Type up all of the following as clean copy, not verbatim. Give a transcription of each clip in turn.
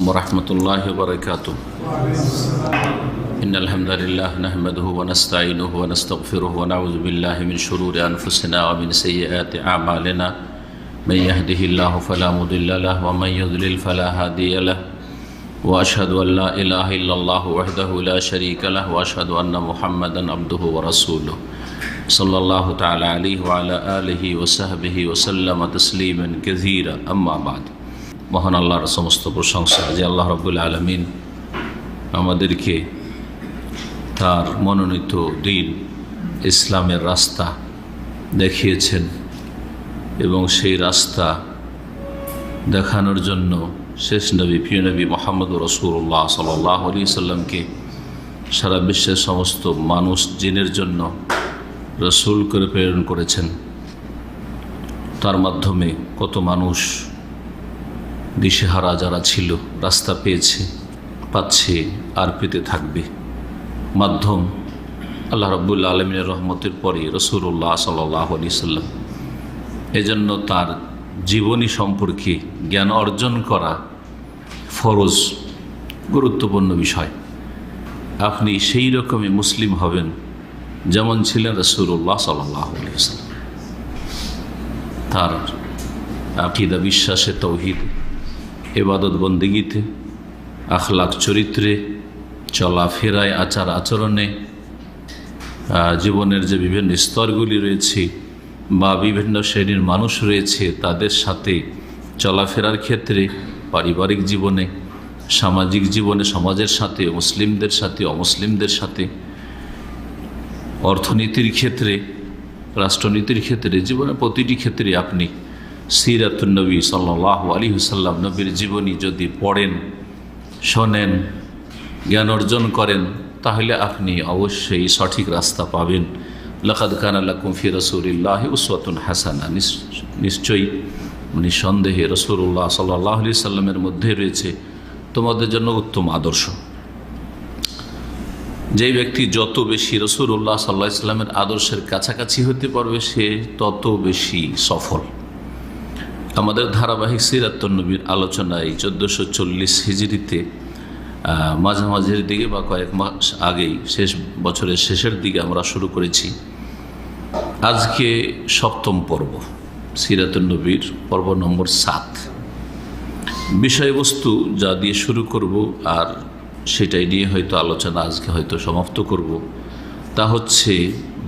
ورحمة الله وبركاته. إن الحمد لله نحمده ونستعينه ونستغفره ونعوذ بالله من شرور أنفسنا ومن سيئات أعمالنا. من يهده الله فلا مضل له ومن يضلل فلا هادي له وأشهد أن لا إله إلا الله وحده لا شريك له وأشهد أن محمدا عبده ورسوله صلى الله تعالى عليه وعلى آله وصحبه وسلم تسليما كثيرا. أما بعد. মহান আল্লাহর সমস্ত প্রশংসা যে আল্লাহ রাব্বুল আলামিন আমাদেরকে তার মনোনীত দিন ইসলামের রাস্তা দেখিয়েছেন এবং সেই রাস্তা দেখানোর জন্য শেষ নবী প্রিয় নবী মুহাম্মদুর রাসূলুল্লাহ সাল্লাল্লাহু আলাইহি সাল্লামকে সারা বিশ্বের সমস্ত মানুষ জিনের জন্য রসূল করে প্রেরণ করেছেন। তার মাধ্যমে কত মানুষ দিশেহারা যারা ছিল রাস্তা পেয়েছে, পাচ্ছে, আর পেতে থাকবে। মাধ্যম আল্লাহ রাব্বুল আলামিনের রহমতের পরে রাসূলুল্লাহ সাল্লাল্লাহু আলাইহি সাল্লাম। এজন্য তার জীবনী সম্পর্কে জ্ঞান অর্জন করা ফরজ, গুরুত্বপূর্ণ বিষয়। আপনি সেই রকমই মুসলিম হবেন যেমন ছিলেন রাসূলুল্লাহ সাল্লাল্লাহু আলাইহি সাল্লাম। তার আকীদা, বিশ্বাসে, তাওহীদ, ইবাদত বন্দেগীতে, আখলাক, চরিত্রে, চলাফেরায়, আচার আচরণে, জীবনের যে বিভিন্ন স্তরগুলি রয়েছে বা বিভিন্ন শ্রেণীর মানুষ রয়েছে তাদের সাথে চলাফেরার ক্ষেত্রে, পারিবারিক জীবনে, সামাজিক জীবনে, সমাজের সাথে, মুসলিমদের সাথে, অমুসলিমদের সাথে, অর্থনীতির ক্ষেত্রে, রাষ্ট্রনীতির ক্ষেত্রে, জীবনের প্রতিটি ক্ষেত্রে আপনি সিরাতুন নবী সাল্লাল্লাহু আলাইহি ওয়াসাল্লাম নবীর জীবনী যদি পড়েন, শোনেন, জ্ঞান অর্জন করেন, তাহলে আপনি অবশ্যই সঠিক রাস্তা পাবেন। লাকাদ কানা লাকুম ফি রাসূলিল্লাহি উসওয়াতুন হাসানা। নিশ্চয়ই নিঃসন্দেহে রাসূলুল্লাহ সাল্লাল্লাহু আলাইহি সাল্লামের মধ্যে রয়েছে তোমাদের জন্য উত্তম আদর্শ। যেই ব্যক্তি যত বেশি রাসূলুল্লাহ সাল্লাল্লাহু আলাইহি সাল্লামের আদর্শের কাছাকাছি হতে পারবে সে তত বেশি সফল। আমাদের ধারাবাহিক সিরাতুন নবীর আলোচনায় 1440 হিজরিতে মাঝামাঝির দিকে বা কয়েক মাস আগেই, বছরের শেষের দিকে আমরা শুরু করেছি। আজকে সপ্তম পর্ব, সিরাতুন নবীর পর্ব নম্বর 7। বিষয়বস্তু যা দিয়ে শুরু করব আর সেটাই নিয়ে হয়তো আলোচনা আজকে হয়তো সমাপ্ত করব, তা হচ্ছে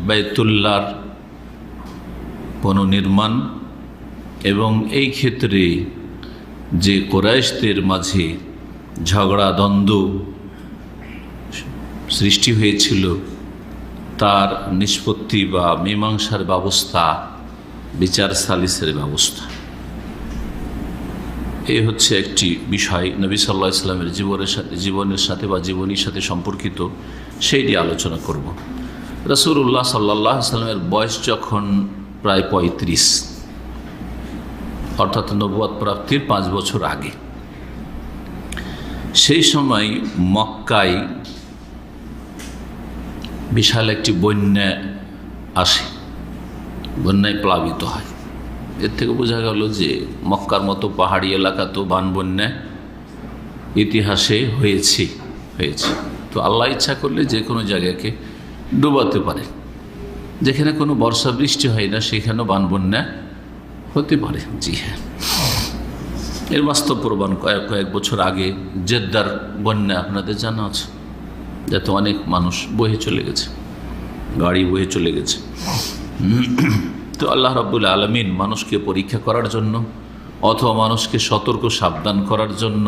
বাইতুল্লাহর পুনর্নির্মাণ এবং এই ক্ষেত্রে যে কুরাইশদের মাঝে ঝগড়া, দ্বন্দ্ব সৃষ্টি হয়েছিল তার নিষ্পত্তি বা মীমাংসার ব্যবস্থা, বিচার সালিসের ব্যবস্থা। এই হচ্ছে একটি বিষয় নবী সাল্লাল্লাহু আলাইহি সাল্লামের জীবনের সাথে বা জীবনীর সাথে সম্পর্কিত, সেই নিয়ে আলোচনা করব। রাসূলুল্লাহ সাল্লাল্লাহু আলাইহি সাল্লামের বয়স যখন প্রায় 35, অর্থাৎ নবুয়ত প্রাপ্তির 5 বছর আগে, সেই সময় মক্কায় বিশাল একটি বন্যা আসে, বন্যায় প্লাবিত হয়। এর থেকে বোঝা গেল যে মক্কার মতো পাহাড়ি এলাকা তো বান বন্যা ইতিহাসে হয়েছে। তো আল্লাহ ইচ্ছা করলে যে কোনো জায়গাকে ডুবাতে পারে। যেখানে কোনো বর্ষা বৃষ্টি হয় না সেখানেও বান বন্যা হতে পারে। জি হ্যাঁ, এর বাস্তব প্রমাণ কয়েক বছর আগে জেদ্দার বন্যা আপনাদের জানা আছে, যাতে অনেক মানুষ বহে চলে গেছে, গাড়ি বহে চলে গেছে। তো আল্লাহ রাব্বুল আলামিন মানুষকে পরীক্ষা করার জন্য অথবা মানুষকে সতর্ক সাবধান করার জন্য,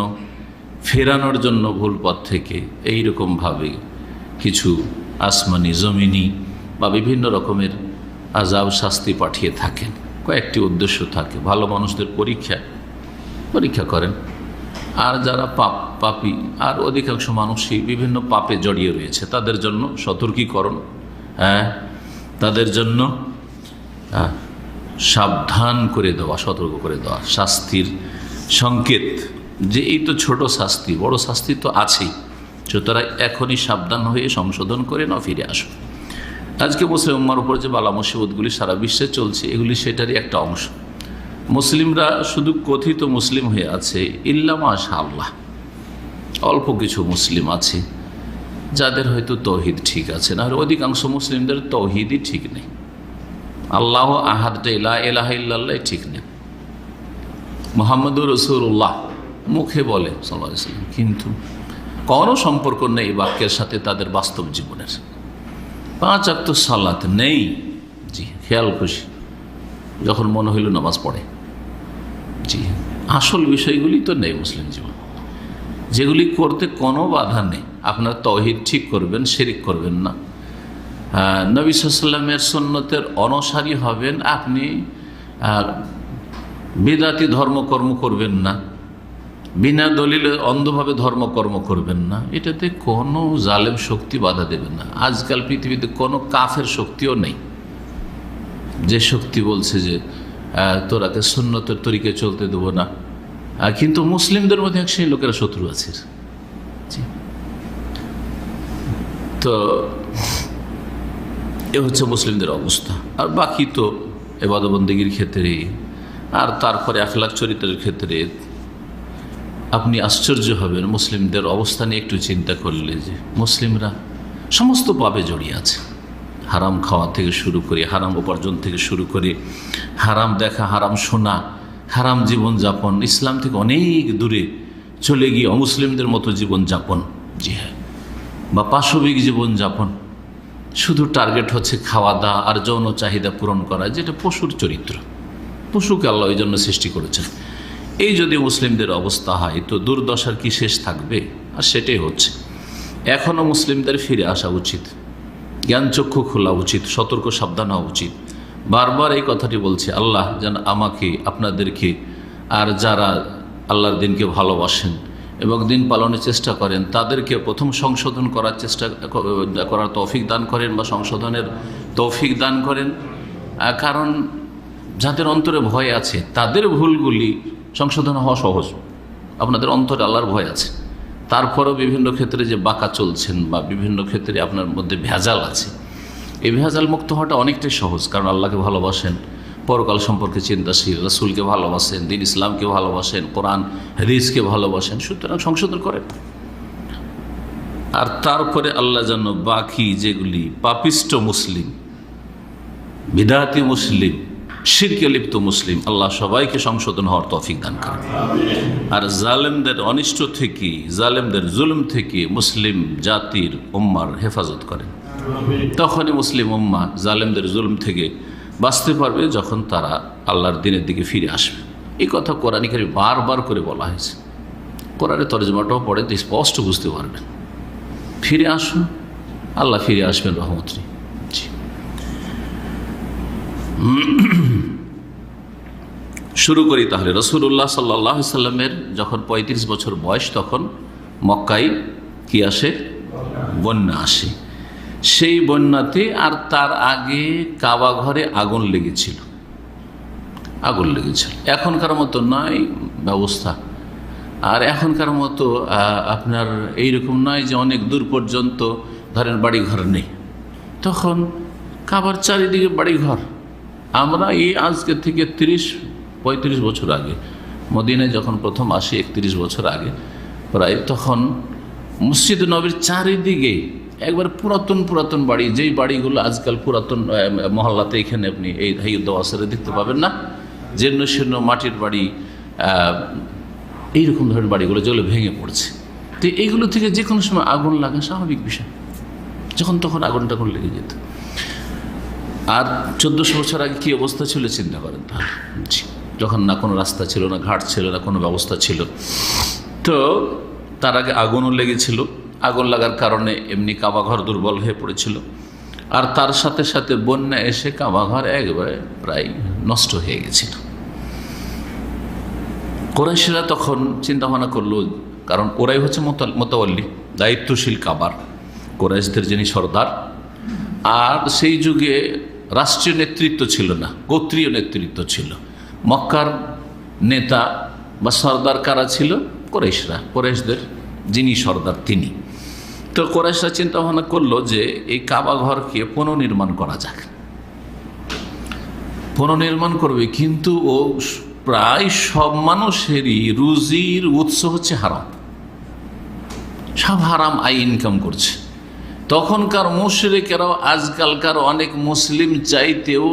ফেরানোর জন্য ভুল পথ থেকে, এইরকমভাবে কিছু আসমানি, জমিনি বা বিভিন্ন রকমের আযাব, শাস্তি পাঠিয়ে থাকেন। কয়েকটি উদ্দেশ্য থাকে। ভালো মানুষদের পরীক্ষা করেন, আর যারা পাপী আর অধিকাংশ মানুষই বিভিন্ন পাপে জড়িয়ে রয়েছে তাদের জন্য সতর্কীকরণ, তাদের জন্য সাবধান করে দেওয়া, সতর্ক করে দেওয়া, শাস্তির সংকেত যে এই তো ছোট শাস্তি, বড় শাস্তি তো আছেই, সুতরাং এখনই সাবধান হয়ে সংশোধন করে না ফিরে আসো। আজকে মুসলিম উম্মার উপর যে বালা মুসিবতগুলি সারা বিশ্বে চলছে, এগুলি সেটারই একটা অংশ। মুসলিমরা শুধু কথিত মুসলিম হয়ে আছে ইল্লা মাশাআল্লাহ, অল্প কিছু মুসলিম আছে যাদের হয়তো তৌহিদ ঠিক আছে, না হলে অধিকাংশ মুসলিমদের তৌহিদই ঠিক নেই। আল্লাহ আহাদ লা ইলাহা ইল্লাল্লাহ ঠিক নেই। মুহাম্মদুর রাসূলুল্লাহ মুখে বলে সাল্লাল্লাহু আলাইহি ওয়াসাল্লাম, কিন্তু কোনো সম্পর্ক নেই এই বাক্যের সাথে তাদের বাস্তব জীবনের। 5 ওয়াক্ত সালাত নেই, জি খেয়াল খুশি যখন মনে হইল নামাজ পড়ে, জি আসল বিষয়গুলি তো নেই মুসলিম জীবন, যেগুলি করতে কোনো বাধা নেই। আপনার তৌহিদ ঠিক করবেন, শিরিক করবেন না, নবী সাল্লাল্লাহু আলাইহি ওয়াসাল্লামের সুন্নতের অনুসারী হবেন, আপনি বিদআতি ধর্মকর্ম করবেন না, বিনা দলিলে অন্ধভাবে ধর্মকর্ম করবেন না, এটাতে কোনো জালেম শক্তি বাধা দেবে না। আজকাল পৃথিবীতে কোনো কাফের শক্তিও নেই যে শক্তি বলছে যে তোরাকে সুন্নতের তরিকে চলতে দেবো না, কিন্তু মুসলিমদের মধ্যে এক সেই লোকেরা শত্রু আছে। তো এ হচ্ছে মুসলিমদের অবস্থা। আর বাকি তো ইবাদত বন্দেগীর ক্ষেত্রে আর তারপরে আখলাক চরিত্রের ক্ষেত্রে আপনি আশ্চর্য হবেন মুসলিমদের অবস্থা নিয়ে একটু চিন্তা করলে, যে মুসলিমরা সমস্ত পাপে জড়িয়ে আছে। হারাম খাওয়া থেকে শুরু করে, হারাম উপার্জন থেকে শুরু করে, হারাম দেখা, হারাম শোনা, হারাম জীবনযাপন, ইসলাম থেকে অনেক দূরে চলে গিয়ে অমুসলিমদের মতো জীবনযাপন, জি হ্যাঁ, বা পাশবিক জীবনযাপন। শুধু টার্গেট হচ্ছে খাওয়া দাওয়া আর যৌন চাহিদা পূরণ করা, যেটা পশুর চরিত্র। পশুকে আল্লাহ ওই জন্য সৃষ্টি করেছেন। এই যদি মুসলিমদের অবস্থা হয় তো দুর্দশার কি শেষ থাকবে? আর সেটাই হচ্ছে। এখনও মুসলিমদের ফিরে আসা উচিত, জ্ঞানচক্ষু খোলা উচিত, সতর্ক সাবধান হওয়া উচিত। বারবার এই কথাটি বলছে, আল্লাহ যেন আমাকে, আপনাদেরকে আর যারা আল্লাহর দিনকে ভালোবাসেন এবং দিন পালনের চেষ্টা করেন তাদেরকে প্রথম সংশোধন করার চেষ্টা করার তৌফিক দান করেন, বা সংশোধনের তৌফিক দান করেন। কারণ যাদের অন্তরে ভয় আছে তাদের ভুলগুলি সংশোধন হওয়া সহজ। আপনাদের অন্তরে আল্লাহর ভয় আছে, তারপরেও বিভিন্ন ক্ষেত্রে যে বাঁকা চলছেন বা বিভিন্ন ক্ষেত্রে আপনার মধ্যে ভেজাল আছে, এই ভেজাল মুক্ত হওয়াটা অনেকটাই সহজ। কারণ আল্লাহকে ভালোবাসেন, পরকাল সম্পর্কে চিন্তাশীল, রাসূলকে ভালোবাসেন, দিন ইসলামকে ভালোবাসেন, কোরআন হাদিসকে ভালোবাসেন, সুতরাং সংশোধন করেন। আর তারপরে আল্লাহ যেন বাকি যেগুলি পাপিষ্ট মুসলিম, বিদআতি মুসলিম, শিরকে লিপ্ত মুসলিম, আল্লাহ সবাইকে সংশোধন হওয়ার তৌফিক দান করেন। আর জালেমদের অনিষ্ট থেকে, জালেমদের জুলুম থেকে মুসলিম জাতির উম্মার হেফাজত করেন। তখনই মুসলিম উম্মা জালেমদের জুলুম থেকে বাঁচতে পারবে যখন তারা আল্লাহর দিনের দিকে ফিরে আসবে। এই কথা কোরআনে কারীমে বারবার করে বলা হয়েছে। কোরআনের তরজমাটাও পড়ে তো স্পষ্ট বুঝতে পারবেন। ফিরে আসুন, আল্লাহ ফিরে আসবেন রহমত নিয়ে। শুরু করি তাহলে। রাসূলুল্লাহ সাল্লাল্লাহু আলাইহি সাল্লামের যখন 35 বছর বয়স, তখন মক্কায় কি আসে? বন্যা আসে। সেই বন্যাতে আর তার আগে কাবা ঘরে আগুন লেগেছিল। এখনকার মতো নয় ব্যবস্থা, আর এখনকার মতো আপনার এইরকম নয় যে অনেক দূর পর্যন্ত ধরেন বাড়িঘর নেই। তখন কাবার চারিদিকে বাড়িঘর। আমরা এই আজকে থেকে 30-35 বছর আগে মদিনায় যখন প্রথম আসি, 31 বছর আগে প্রায়, তখন মসজিদ নবীর চারিদিকে একবার পুরাতন বাড়ি, যেই বাড়িগুলো আজকাল পুরাতন মহল্লাতে এখানে আপনি এই হাইউদ্দাওয়াসারে দেখতে পাবেন না, জীর্ণ শীর্ণ মাটির বাড়ি, এইরকম ধরনের বাড়িগুলো যেগুলো ভেঙে পড়ছে। তো এইগুলো থেকে যে কোনো সময় আগুন লাগা স্বাভাবিক বিষয়, যখন তখন আগুন লেগে যেত। আর 1400 বছর আগে কী অবস্থা ছিল চিন্তা করেন তাহলে। যখন না কোনো রাস্তা ছিল, না ঘাট ছিল, না কোনো ব্যবস্থা ছিল, তো তার আগে আগুনও লেগেছিল। আগুন লাগার কারণে এমনি কাবাঘর দুর্বল হয়ে পড়েছিল, আর তার সাথে সাথে বন্যা এসে কাবাঘর একবারে প্রায় নষ্ট হয়ে গেছিল। কুরাইশরা তখন চিন্তা ভাবনা করলো, কারণ ওরাই হচ্ছে মোতাওয়াল্লি, দায়িত্বশীল কাবার, কুরাইশদের যিনি সর্দার। আর সেই যুগে রাষ্ট্রীয় নেতৃত্ব ছিল না, গোত্রীয় নেতৃত্ব ছিল। মক্কার নেতা বা সর্দার কারা ছিল? কুরাইশরা, কুরাইশদের যিনি সর্দার তিনি। তো কুরাইশরা চিন্তা ভাবনা করলো যে এই কাবা ঘরকে পুনর্নির্মাণ করা যাক। পুনর্নির্মাণ করবে, কিন্তু ও প্রায় সব মানুষেরই রুজির উৎস হচ্ছে হারাম। সব হারাম আয় ইনকাম করছে। তখনকার মুশরিকেরাও আজকালকার অনেক মুসলিম চাইতেও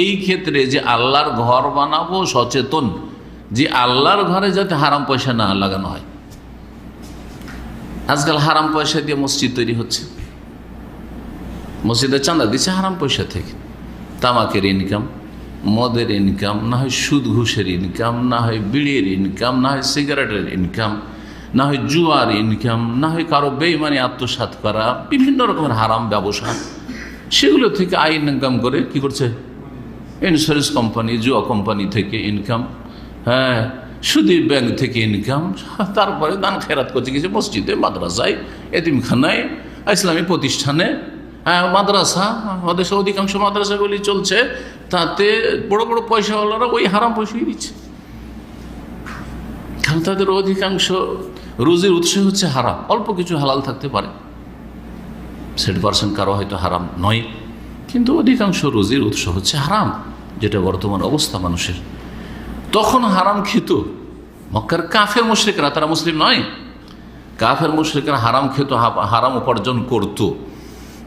এই ক্ষেত্রে যে আল্লাহর ঘর বানাবো সচেতন, যে আল্লাহর ঘরে যাতে হারাম পয়সা না লাগানো হয়। আজকাল হারাম পয়সা দিয়ে মসজিদ তৈরি হচ্ছে, মসজিদের চাঁদা দিচ্ছে হারাম পয়সা থেকে। তামাকের ইনকাম, মদের ইনকাম, না হয় সুদ ঘুষের ইনকাম, না হয় বিড়ির ইনকাম, না হয় সিগারেটের ইনকাম, না হয় জুয়ার ইনকাম, না হয় কারো বেঈমানি আত্মসাৎ করা, বিভিন্ন রকমের হারাম ব্যবসা, সেগুলো থেকে আয় ইনকাম করে কি করছে? ইন্স্যুরেন্স কোম্পানি, জুয়া কোম্পানি থেকে ইনকাম, হ্যাঁ, সুদী ব্যাংক থেকে ইনকাম, তারপরে দান খেরাত করছে কিছু মসজিদে, মাদ্রাসায়, এতিমখানায়, ইসলামী প্রতিষ্ঠানে, হ্যাঁ, মাদ্রাসা, আমাদের অধিকাংশ মাদ্রাসাগুলি চলছে, তাতে বড় বড় পয়সাওয়ালারা ওই হারাম পয়সাই দিচ্ছে, কারণ তাদের অধিকাংশ রুজির উৎস হচ্ছে হারাম। অল্প কিছু হালাল থাকতে পারে, 60% কারো হয়তো হারাম নয়, কিন্তু অধিকাংশ রুজির উৎস হচ্ছে হারাম, যেটা বর্তমান অবস্থা মানুষের। তখন হারাম খেত মক্কার কাফের মুশরিকরা, তারা মুসলিম নয়, কাফের মুশরিকরা হারাম খেত, হারাম উপার্জন করত,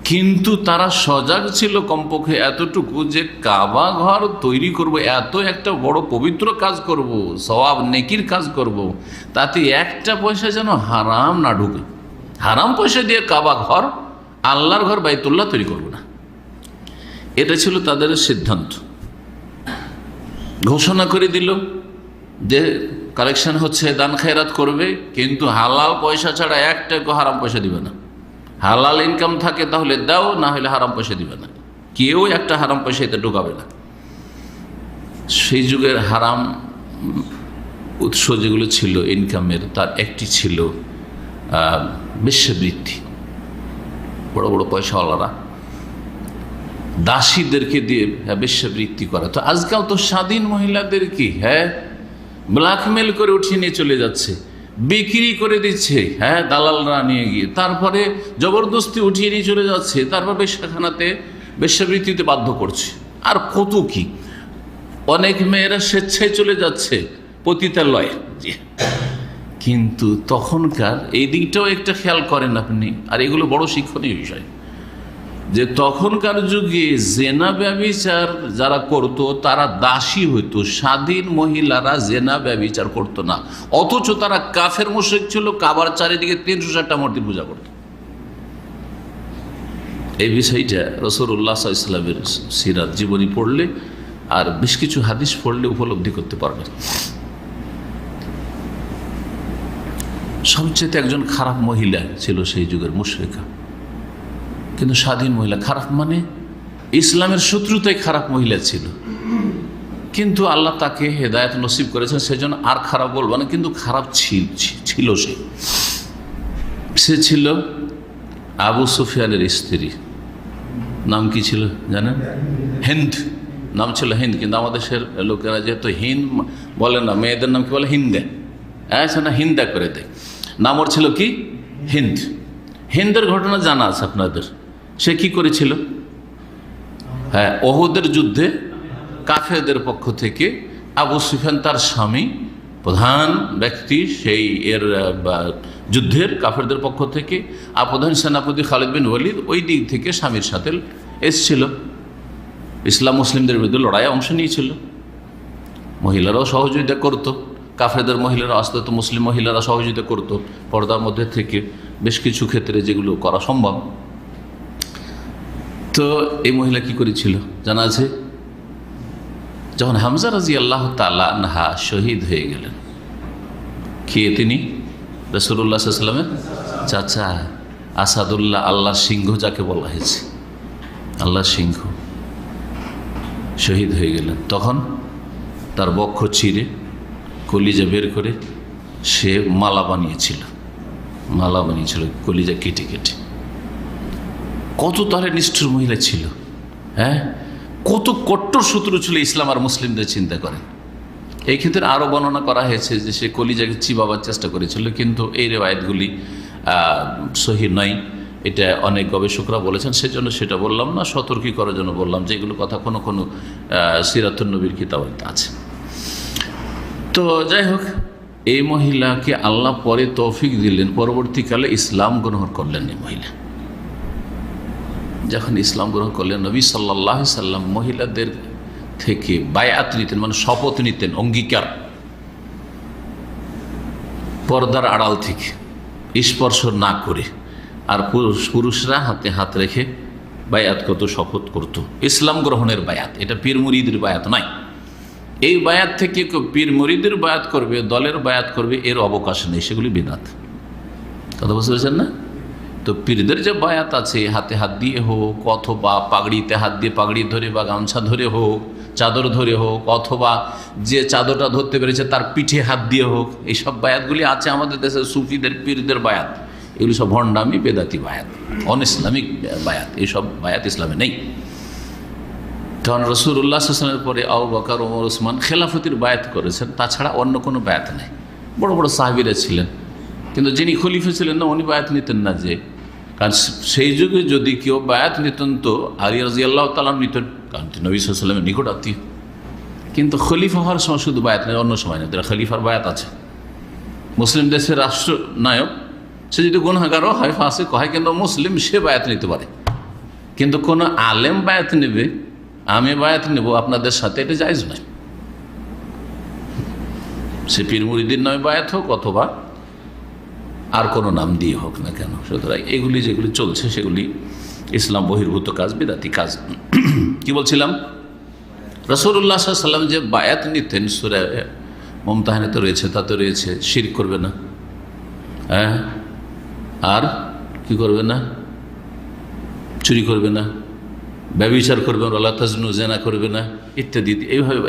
কিন্তু তারা সজাগ ছিল কমপক্ষে এতটুকু যে কাবা ঘর তৈরি করব, এত একটা বড় পবিত্র কাজ করব, সওয়াব নেকির কাজ করব, তাতে একটা পয়সা যেন হারাম না ঢুকে। হারাম পয়সা দিয়ে কাবা ঘর, আল্লাহর ঘর বাইতুল্লাহ তৈরি করব না, এটা ছিল তাদের সিদ্ধান্ত। ঘোষণা করে দিল যে কালেকশন হচ্ছে, দান খেরাত করবে, কিন্তু হালাল পয়সা ছাড়া একটা হারাম পয়সা দিবে না। হালাল ইনকাম থাকে তাহলে দাও, না হলে হারাম পয়সা দিবে না, কেউ একটা হারাম পয়সা এতে ঢোকাবে না। সেই যুগের হারাম উৎস যেগুলো ছিল ইনকামের, তার একটি ছিল বেশ্যাবৃত্তি। বড় বড় পয়সাওয়ালারা দাসীদেরকে দিয়ে বেশ্যাবৃত্তি করা। তো আজকাল তো স্বাধীন মহিলাদেরকে ব্ল্যাকমেল করে উঠিয়ে নিয়ে চলে যাচ্ছে, বিক্রি করে দিচ্ছে, দালালরা নিয়ে গিয়ে, তারপরে জবরদস্তি উঠিয়ে নিয়ে চলে যাচ্ছে, তারপর বেশ্যাখানাতে বেশ্যাবৃত্তিতে বাধ্য করছে, আর কত কি। অনেক মেয়েরা স্বেচ্ছায় চলে যাচ্ছে পতিতালয়ে। কিন্তু তখনকার এই দিকটাও একটা খেয়াল করেন আপনি, আর এগুলো বড় শিক্ষণীয় বিষয়, যে তখনকার যুগে জেনা ব্যভিচার যারা করত তারা দাসী হইতো, স্বাধীন মহিলারা জেনা ব্যভিচার করতো না, অথচ তারা কাফের মুশরিক ছিল, কাবার চারিদিকে 360টা মূর্তি পূজা করত। এই বিষয়টা রাসূলুল্লাহ সাল্লাল্লাহু আলাইহি ওয়াসাল্লামের সিরাত জীবনী পড়লে আর বেশ কিছু হাদিস পড়লে উপলব্ধি করতে পারবেন। সবচেয়ে একজন খারাপ মহিলা ছিল সেই যুগের মুশরিকা, কিন্তু স্বাধীন মহিলা। খারাপ মানে ইসলামের শত্রুতাই খারাপ মহিলা ছিল, কিন্তু আল্লাহ তাকে হেদায়েত নসিব করেছেন, সেজন্য আর খারাপ বলবো না, কিন্তু খারাপ ছিল। সে ছিল আবু সুফিয়ানের স্ত্রী। নাম কি ছিল জানেন? হিন্দ নাম ছিল, হিন্দ। কিন্তু আমাদের দেশের লোকেরা যেহেতু হিন্দ বলে না, মেয়েদের নাম কি বলে? হিন্দা। না, হিন্দা করে দেয়। নাম ওর ছিল কি? হিন্দ। হিন্দের ঘটনা জানা আছে আপনাদের। সে কি করেছিল? ওহুদের যুদ্ধে কাফেরদের পক্ষ থেকে আবু সুফিয়ান তার স্বামী, প্রধান ব্যক্তি সেই যুদ্ধের কাফেরদের পক্ষ থেকে, প্রধান সেনাপতি খালিদ বিন ওয়ালিদ ওই দিক থেকে স্বামীর সাথে এসছিল, ইসলাম মুসলিমদের বিরুদ্ধে লড়াইয়ে অংশ নিয়েছিল। মহিলারাও সহযোগিতা করত, কাফেরদের মহিলারা আসতে তো মুসলিম মহিলারা সহযোগিতা করত পর্দার মধ্যে থেকে বেশ কিছু ক্ষেত্রে যেগুলো করা সম্ভব। তো এই মহিলা কি করেছিল জানা আছে? যখন হামজা রাদিয়াল্লাহু তাআলা আনহা শহীদ হয়ে গেলেন, কে তিনি? রাসূলুল্লাহ সাল্লাল্লাহু আলাইহি ওয়াসাল্লামের চাচা আসাদুল্লাহ, আল্লাহর সিংহ যাকে বলা হয়েছে, আল্লাহর সিংহ শহীদ হয়ে গেলেন। তখন তার বক্ষ চিরে কলিজা বের করে সে মালা বানিয়েছিল, কলিজা কেটে কেটে। কত তাহলে নিষ্ঠুর মহিলা ছিল, কত কট্টর শত্রু ছিল ইসলাম আর মুসলিমদের, চিন্তা করেন। এই ক্ষেত্রে আরও বর্ণনা করা হয়েছে যে সে কলিজাকে চিবাবার চেষ্টা করেছিল, কিন্তু এই রেওয়ায়েতগুলি সহিহ নয়, এটা অনেক গবেষকরা বলেছেন, সেজন্য সেটা বললাম না, সতর্কী করার জন্য বললাম যে এগুলো কথা কোনো কোনো সিরাতুন নবীর কিতাবে আছে। তো যাই হোক, এই মহিলাকে আল্লাহ পরে তৌফিক দিলেন, পরবর্তীকালে ইসলাম গ্রহণ করলেন। এই মহিলা যখন ইসলাম গ্রহণ করলেন, নবী সাল্লাল্লাহু আলাইহি সাল্লাম মহিলাদের থেকে বায়াত নিতেন, মানে শপথ নিতেন, অঙ্গীকার, পর্দার আড়াল থেকে, স্পর্শ না করে। আর পুরুষরা হাতে হাত রেখে বায়াত করত, শপথ করত, ইসলাম গ্রহণের বায়াত। এটা পীর মুরিদের বায়াত নয়। এই বায়াত থেকে পীর মুরিদের বায়াত করবে, দলের বায়াত করবে, এর অবকাশ নেই, সেগুলি বিদআত। কথা বুঝতে পেরেছেন না? তো পীরদের যে বায়াত আছে, হাতে হাত দিয়ে হোক, অথবা পাগড়িতে হাত দিয়ে পাগড়ি ধরে বা গামছা ধরে হোক, চাদর ধরে হোক, অথবা যে চাদরটা ধরতে পেরেছে তার পিঠে হাত দিয়ে হোক, এইসব বায়াতগুলি আছে আমাদের দেশের সুফিদের, পীরদের বায়াত। এগুলি সব ভণ্ডামি, বেদাতি বায়াত, অন ইসলামিক বায়াত। এইসব বায়াত ইসলামে নেই। তখন রাসূলুল্লাহ সাল্লাল্লাহু আলাইহি ওয়াসাল্লামের পরে আবু বকর, ওমর, ওসমান খেলাফতির বায়াত করেছেন, তাছাড়া অন্য কোনো বায়াত নেই। বড় বড় সাহাবীরা ছিলেন, কিন্তু যিনি খলিফা ছিলেন না, উনি বায়াত নিতেন না। যে কারণ সেই যুগে যদি কেউ বায়াত নিতেন তো আলী রাদিয়াল্লাহু তাআলা নিতেন, কারণ নবী সাল্লাল্লাহু আলাইহি ওয়াসাল্লামের নিকট আত্মীয়। কিন্তু খলিফা হওয়ার সময় শুধু বায়াত নেই, অন্য সময় নেই। খলিফার বায়াত আছে। মুসলিম দেশের রাষ্ট্রনায়ক, সে যদি গুনাহগারও হয়, ফাসিক হয়, কিন্তু মুসলিম, সে বায়াত নিতে পারে। কিন্তু কোনো আলেম বায়াত নেবে, আমি বায়াত নেব আপনাদের সাথে, এটা জায়েজ নয়। সে পীর মুরিদের নয় বায়াত হোক, অথবা আর কোনো নাম দিয়ে হোক না কেন। সুতরাং এগুলি যেগুলি চলছে সেগুলি ইসলাম বহির্ভূত কাজ, বিদাতি কাজ। কি বলছিলাম? রাসূলুল্লাহ সাল্লাল্লাহু আলাইহি ওয়াসাল্লাম যে বায়াত নিতেন, সূরা মুমতাহানা তো রয়েছে, তাতে রয়েছে শিরক করবে না, হ্যাঁ, আর কি করবে না, চুরি করবে না, ব্যভিচার করবে না, ওয়ালা তাজনু, জিনা করবে না, ইত্যাদি। এইভাবে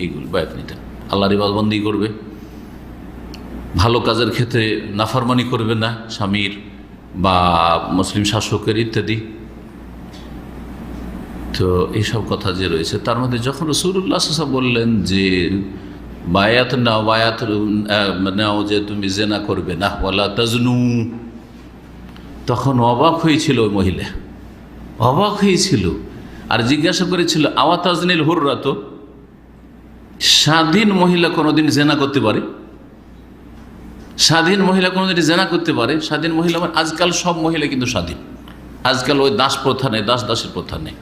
এইগুলো বায়াত নিতেন। আল্লাহর ইবাদতবন্দি করবে, ভালো কাজের ক্ষেত্রে নাফরমানি করবে না, স্বামীর বা মুসলিম শাসকের, ইত্যাদি। তো এইসব কথা যে রয়েছে, তার মধ্যে যখন রাসূলুল্লাহ সাল্লাল্লাহু আলাইহি ওয়াসাল্লাম বললেন যে বায়াত নাও, বায়াত নাও যে তুমি জিনা করবে না, ওয়ালা তাজনু, তখন অবাক হয়েছিল ওই মহিলা, অবাক হয়েছিল। আর জিজ্ঞাসা করেছিল, আওয়া তাজনিল হুররা, তো স্বাধীন মহিলা কোনোদিন জেনা করতে পারে? স্বাধীন মহিলা কোনোদিন জেনা করতে পারে? স্বাধীন মহিলা মানে আজকাল সব মহিলা কিন্তু স্বাধীন। আজকাল ওই দাস প্রথা নেই, দাসের প্রথা নেই।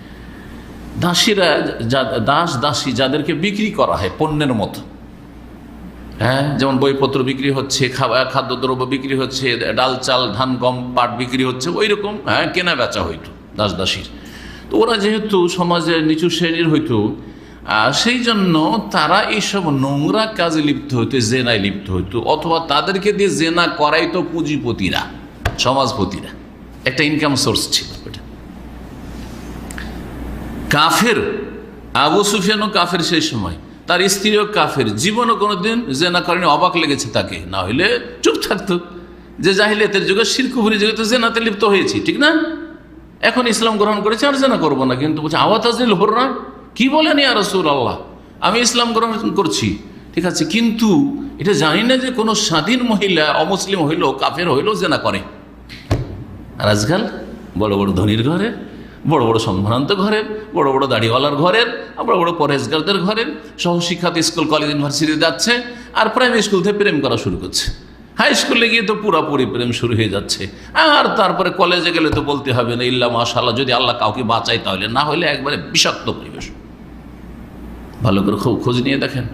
দাসীরা, দাসী যাদেরকে বিক্রি করা হয় পণ্যের মতো, হ্যাঁ, যেমন বইপত্র বিক্রি হচ্ছে, খাদ্যদ্রব্য বিক্রি হচ্ছে, ডাল চাল ধান গম পাট বিক্রি হচ্ছে, ওই রকম, হ্যাঁ, কেনা বেচা হইতো দাসীর। তো ওরা যেহেতু সমাজের নিচু শ্রেণীর হইতো, সেই জন্য তারা এইসব নোংরা কাজে লিপ্ত হইতো, জেনায় লিপ্ত হইতো, অথবা তাদেরকে দিয়ে জেনা করাইতো পুঁজিপতিরা, সমাজপতিরা। একটা ইনকাম সোর্স ছিল ওটা। কাফের, আবু সুফিয়ানও কাফের সেই সময়, তার স্ত্রীও কাফের, জীবনও কোনোদিন জেনা করেনি। অবাক লেগেছে তাকে, না হইলে চুপ থাকতো। যে জাহিলিয়াতের যুগে, শিরক কুফরি যুগে তো জেনাতে লিপ্ত হয়েছি, ঠিক না? এখন ইসলাম গ্রহণ করেছে, আর জেনা করবো না। কিন্তু বলছে আওয়া তাজনিল হুররা, কি বলেন ইয়া রাসূলুল্লাহ, আমি ইসলাম গ্রহণ করছি, ঠিক আছে, কিন্তু এটা জানি না যে কোনো স্বাধীন মহিলা অমুসলিম হইলেও, কাফের হইলেও জেনা করে। আর আজকাল বড় বড় ধনীর ঘরে, বড় বড় সম্ভ্রান্ত ঘরের, বড় বড় দাড়িওয়ালার ঘরের, বড় বড় পরেশগারদের ঘরের সহশিক্ষার্থী স্কুল, কলেজ, ইউনিভার্সিটি যাচ্ছে, আর প্রাইমারি স্কুল থেকে প্রেম করা শুরু করছে। হাই স্কুলে গিয়ে তো পুরাপুরি প্রেম শুরু হয়ে যাচ্ছে। আর তারপরে কলেজে গেলে তো বলতে হবে না, ইল্লা মাশাআল্লাহ, যদি আল্লাহ কাউকে বাঁচায় তাহলে, না হলে একবারে বিষাক্ত পরিবেশ। ভালো করে খোঁজ নিয়ে দেখেন,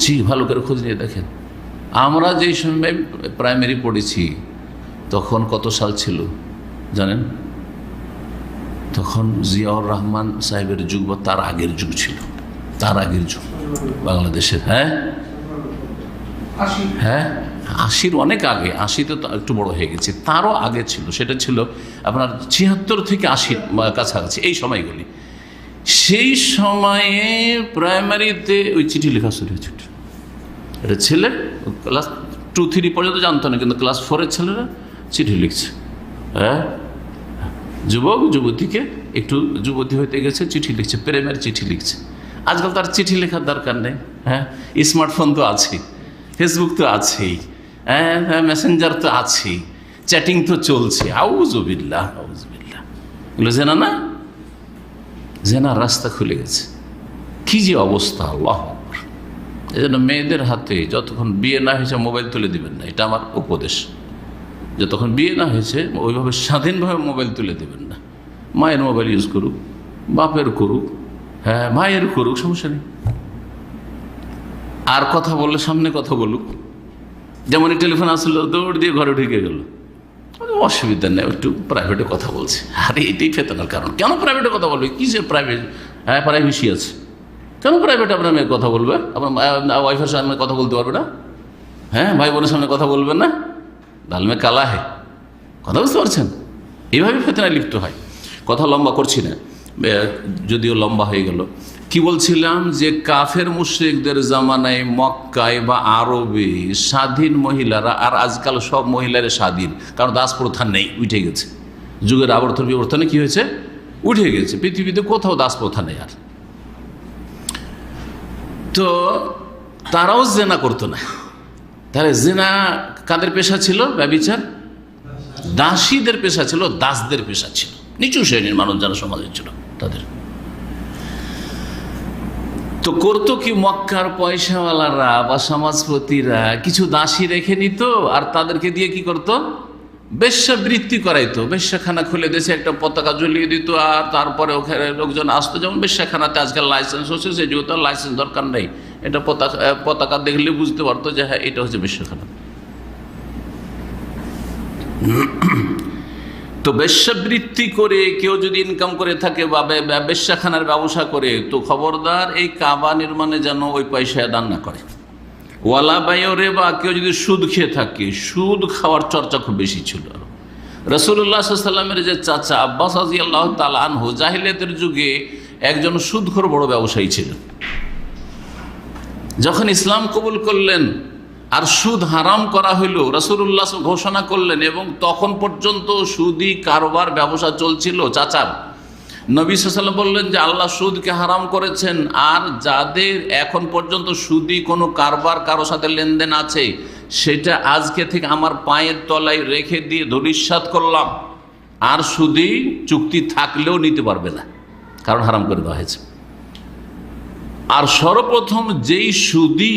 জি, ভালো করে খোঁজ নিয়ে দেখেন। আমরা যেই সময় প্রাইমারি পড়েছি, তখন কত সাল ছিল জানেন? তখন জিয়াউর রহমান সাহেবের যুগ বা তার আগের যুগ ছিল, তার আগের যুগ বাংলাদেশের। হ্যাঁ হ্যাঁ, ৮০-র অনেক আগে, ৮০-তে তো একটু বড় হয়ে গেছে, তারও আগে ছিল। সেটা ছিল আপনার ৭৬ থেকে ৮০ কাছাকাছি, এই সময়গুলি। সেই সময়ে প্রাইমারিতে ওই চিঠি লেখা শুরু হয়েছে। এটা ছেলে ক্লাস 2-3 পর্যন্ত জানতো না, কিন্তু ক্লাস 4-এর ছেলেরা চিঠি লিখছে। হ্যাঁ, যুবক যুবতীকে, একটু যুবতী হইতে গেছে, চিঠি লিখছে, প্রেমের চিঠি লিখছে। আজকাল তার চিঠি লেখার দরকার নেই। হ্যাঁ, স্মার্টফোন তো আছেই, ফেসবুক তো আছেই, হ্যাঁ, মেসেঞ্জার তো আছেই, চ্যাটিং তো চলছে। আউযুবিল্লাহ, আউযুবিল্লাহ। এগুলো জেনা না? জেনার রাস্তা খুলে গেছে। কি যে অবস্থা! আল্লাহু আকবার। এই জন্য মেয়েদের হাতে যতক্ষণ বিয়ে না হয়েছে মোবাইল তুলে দিবেন না, এটা আমার উপদেশ। যতক্ষণ বিয়ে না হয়েছে ওইভাবে স্বাধীনভাবে মোবাইল তুলে দেবেন না। মায়ের মোবাইল ইউজ করুক, বাপের করুক, হ্যাঁ মায়ের করুক, সমস্যা নেই। আর কথা বললে সামনে কথা বলুক, যেমন টেলিফোন আসলো দৌড় দিয়ে ঘরে ঢুকে গেল, অসুবিধা নেই, একটু প্রাইভেটে কথা বলছে। আরে এটাই ফেতনার কারণ। কেন প্রাইভেটে কথা বলবে? কিসের প্রাইভেট? হ্যাঁ প্রাইভেসি আছে, কেন প্রাইভেটে আপনার মেয়ে কথা বলবে? আপনার ওয়াইফের সামনে কথা বলতে পারবে না? হ্যাঁ ভাই বোনের সামনে কথা বলবেন না? দাল মে কালা হে, কথা বুঝতে পারছেন? এইভাবে ফেতনায় লিপ্ত হয়। কথা লম্বা করছি না, যদিও লম্বা হয়ে গেল। কি বলছিলাম যে কাফের মুশরিকদের জামানায় মক্কায় বা আরবে স্বাধীন মহিলারা, আর আজকাল সব মহিলারা স্বাধীন, কারণ দাস প্রথা নেই, উঠে গেছে। যুগের আবর্তন বিবর্তনে কি হয়েছে? উঠে গেছে। পৃথিবীতে কোথাও দাস প্রথা নেই আর। তো তারাও জেনা করতো না। তাহলে জেনা কাদের পেশা ছিল? ব্যভিচার দাসীদের পেশা ছিল, দাসদের পেশা ছিল, নিচু শ্রেণীর মানুষ যারা সমাজে ছিল তাদের। তো করতো কি, মক্কার পয়সাওয়ালারা বা সমাজপতিরা কিছু দাসী রেখে নিত, আর তাদেরকে দিয়ে কি করতো? বেশ্যাবৃত্তি করাইতো। বেশ্যাখানা খুলে দেশে একটা পতাকা ঝুলিয়ে দিত, আর তারপরে ওখানে লোকজন আসতো। যেমন বেশ্যাখানাতে আজকাল লাইসেন্স হচ্ছে, সেই যুগে তো লাইসেন্স দরকার নেই, এটা পতাকা দেখলে বুঝতে পারতো যে হ্যাঁ এটা হচ্ছে বেশ্যাখানা। তো বেশ্যাবৃত্তি করে কেউ যদি ইনকাম করে থাকে বা বেশ্যাখানার ব্যবসা করে, তো খবরদার এই কাবা নির্মাণে যেন ওই পয়সা দান না করে। ওয়ালা বাইরে বা কেউ যদি সুদ খেয়ে থাকে, সুদ খাওয়ার চর্চা খুব বেশি ছিল। রাসূলুল্লাহ সাল্লাল্লাহু আলাইহি ওয়াসাল্লামের যে চাচা আব্বাস রাদিয়াল্লাহু তাআলা আনহু জাহিলিয়াতের যুগে একজন সুদখোর বড় ব্যবসায়ী ছিলেন। যখন ইসলাম কবুল করলেন আর সুদ হারাম করা হইল, রাসূলুল্লাহ ঘোষণা করলেন, এবং তখন পর্যন্ত সুদি কারবার ব্যবসা চলছিল চাচার। নবী সাল্লাল্লাহু আলাইহি ওয়াসাল্লাম বললেন যে আল্লাহ সুদকে হারাম করেছেন, আর যাদের এখন পর্যন্ত সুদি কোনো কারবার কারো সাথে লেনদেন আছে, সেটা আজকে থেকে আমার পায়ের তলায় রেখে দিয়ে ধরিষ্যাৎ করলাম, আর সুদি চুক্তি থাকলেও নিতে পারবে না, কারণ হারাম করে দেওয়া হয়েছে। আর সর্বপ্রথম যেই সুদি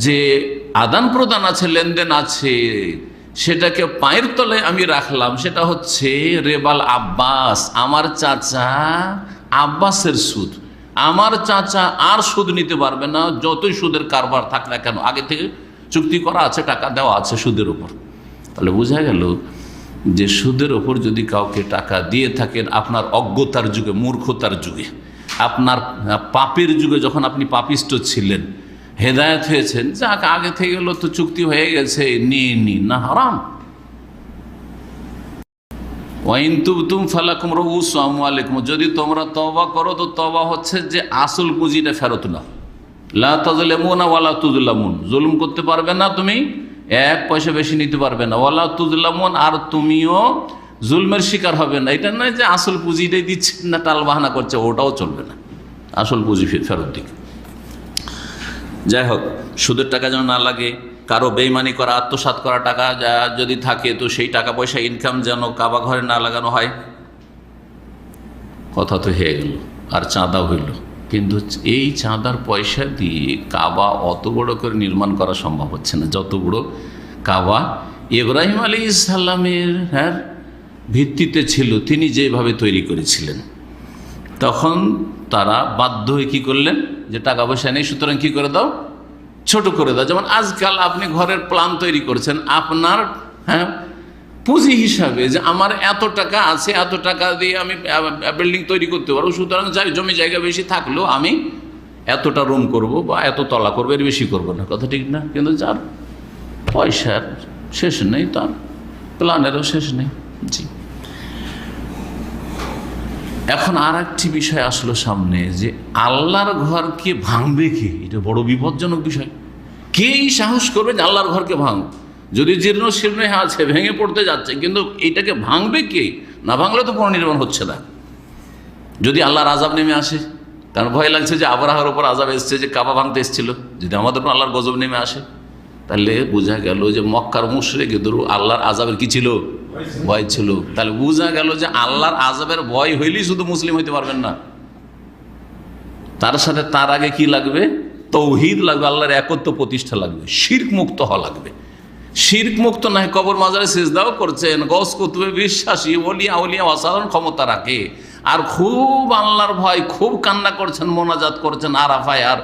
যে আদান প্রদান আছে, লেনদেন আছে, সেটাকে পায়ের তলায় আমি রাখলাম, সেটা হচ্ছে রেবাল আব্বাস, আমার চাচা আব্বাসের সুদ। আমার চাচা আর সুদ নিতে পারবে না, যতই সুদের কারবার থাক না কেন, আগে থেকে চুক্তি করা আছে, টাকা দেওয়া আছে সুদের ওপর। তাহলে বোঝা গেল যে সুদের ওপর যদি কাউকে টাকা দিয়ে থাকেন, আপনার অজ্ঞতার যুগে, মূর্খতার যুগে, আপনার পাপের যুগে, যখন আপনি পাপিষ্ট ছিলেন, হেদায়েত হয়েছেন, যাক আগে থেকে গেল তো চুক্তি হয়ে গেছে, নিয়ে নিন না, হারাম। ওয়াইন তুবতুম ফালাকুম রুউসু আমওয়ালিকুম, যদি তোমরা তওবা করো তো তওবা হচ্ছে যে আসল পুঁজিটা ফেরত নাও। লা তাযলিমুনা ওয়ালা তুযলামুন, জুলুম করতে পারবে না তুমি, এক পয়সা বেশি নিতে পারবে না। ওয়ালা তুযলামুন, আর তুমিও জুলমের শিকার হবে না। এটা নয় যে আসল পুঁজিটাই দিচ্ছে না, টাল বাহানা করছে, ওটাও চলবে না, আসল পুঁজি ফেরত দিক। যাই হোক, সুদের টাকা যেন না লাগে, কারো বেইমানি করা, আত্মসাৎ করা টাকা যদি থাকে, তো সেই টাকা পয়সা ইনকাম যেন কাবা ঘরে না লাগানো হয়। কথা তো হয়ে গেল, আর চাঁদা হইল, কিন্তু এই চাঁদার পয়সা দিয়ে কাবা অত বড় করে নির্মাণ করা সম্ভব হচ্ছে না, যত বড় কাবা ইব্রাহিম আলাইহিস সালামের ভিত্তিতে ছিল, তিনি যেভাবে তৈরি করেছিলেন। তখন তারা বাধ্য হয়ে কী করলেন, যে টাকা পয়সা নেই, সুতরাং কী করে দাও, ছোট করে দাও। যেমন আজকাল আপনি ঘরের প্ল্যান তৈরি করছেন আপনার পুঁজি হিসাবে, যে আমার এত টাকা আছে, এত টাকা দিয়ে আমি বিল্ডিং তৈরি করতে পারবো, সুতরাং যাই জমি জায়গা বেশি থাকলেও আমি এতটা রুম করব বা এত তলা করবো, এর বেশি করবো না। কথা ঠিক না? কিন্তু যার পয়সার শেষ নেই, তার প্ল্যানেরও শেষ নেই। জি, এখন আর একটি বিষয় আসলো সামনে, যে আল্লাহর ঘরকে ভাঙবে কে? এটা বড় বিপজ্জনক বিষয়। কেই সাহস করবে যে আল্লাহর ঘরকে ভাঙ? যদি জীর্ণ শীর্ণ আছে, ভেঙে পড়তে যাচ্ছে, কিন্তু এটাকে ভাঙবে কে? না ভাঙলে তো পুনর্নির্মাণ হচ্ছে না। যদি আল্লাহর আযাব নেমে আসে, কারণ ভয় লাগছে যে আবরাহার উপর আযাব এসছে, যে কাবা ভাঙতে এসেছিল, যদি আমাদের উপর আল্লাহর গজব নেমে আসে, তাহলে বোঝা গেল যে মক্কার মুশরিকদের আল্লাহর আযাবের কি ছিল? ভয় ছিল। তাহলে বোঝা গেল যে আল্লাহর আযাবের ভয় হইলেই শুধু মুসলিম হইতে পারবেন না, তার সাথে তার আগে কি লাগবে? তৌহিদ লাগবে, আল্লাহর একত্ব প্রতিষ্ঠা লাগবে, শিরক মুক্ত হওয়া লাগবে। শিরক মুক্ত না হয় কবর মাজারে সিজদাও করছেন, গস কুতুবে বিশ্বাসী, ওলিয়া আউলিয়া অসাধারণ ক্ষমতা রাখে, আর খুব আল্লাহর ভয়, খুব কান্না করছেন, মোনাজাত করছেন আরাফায় আর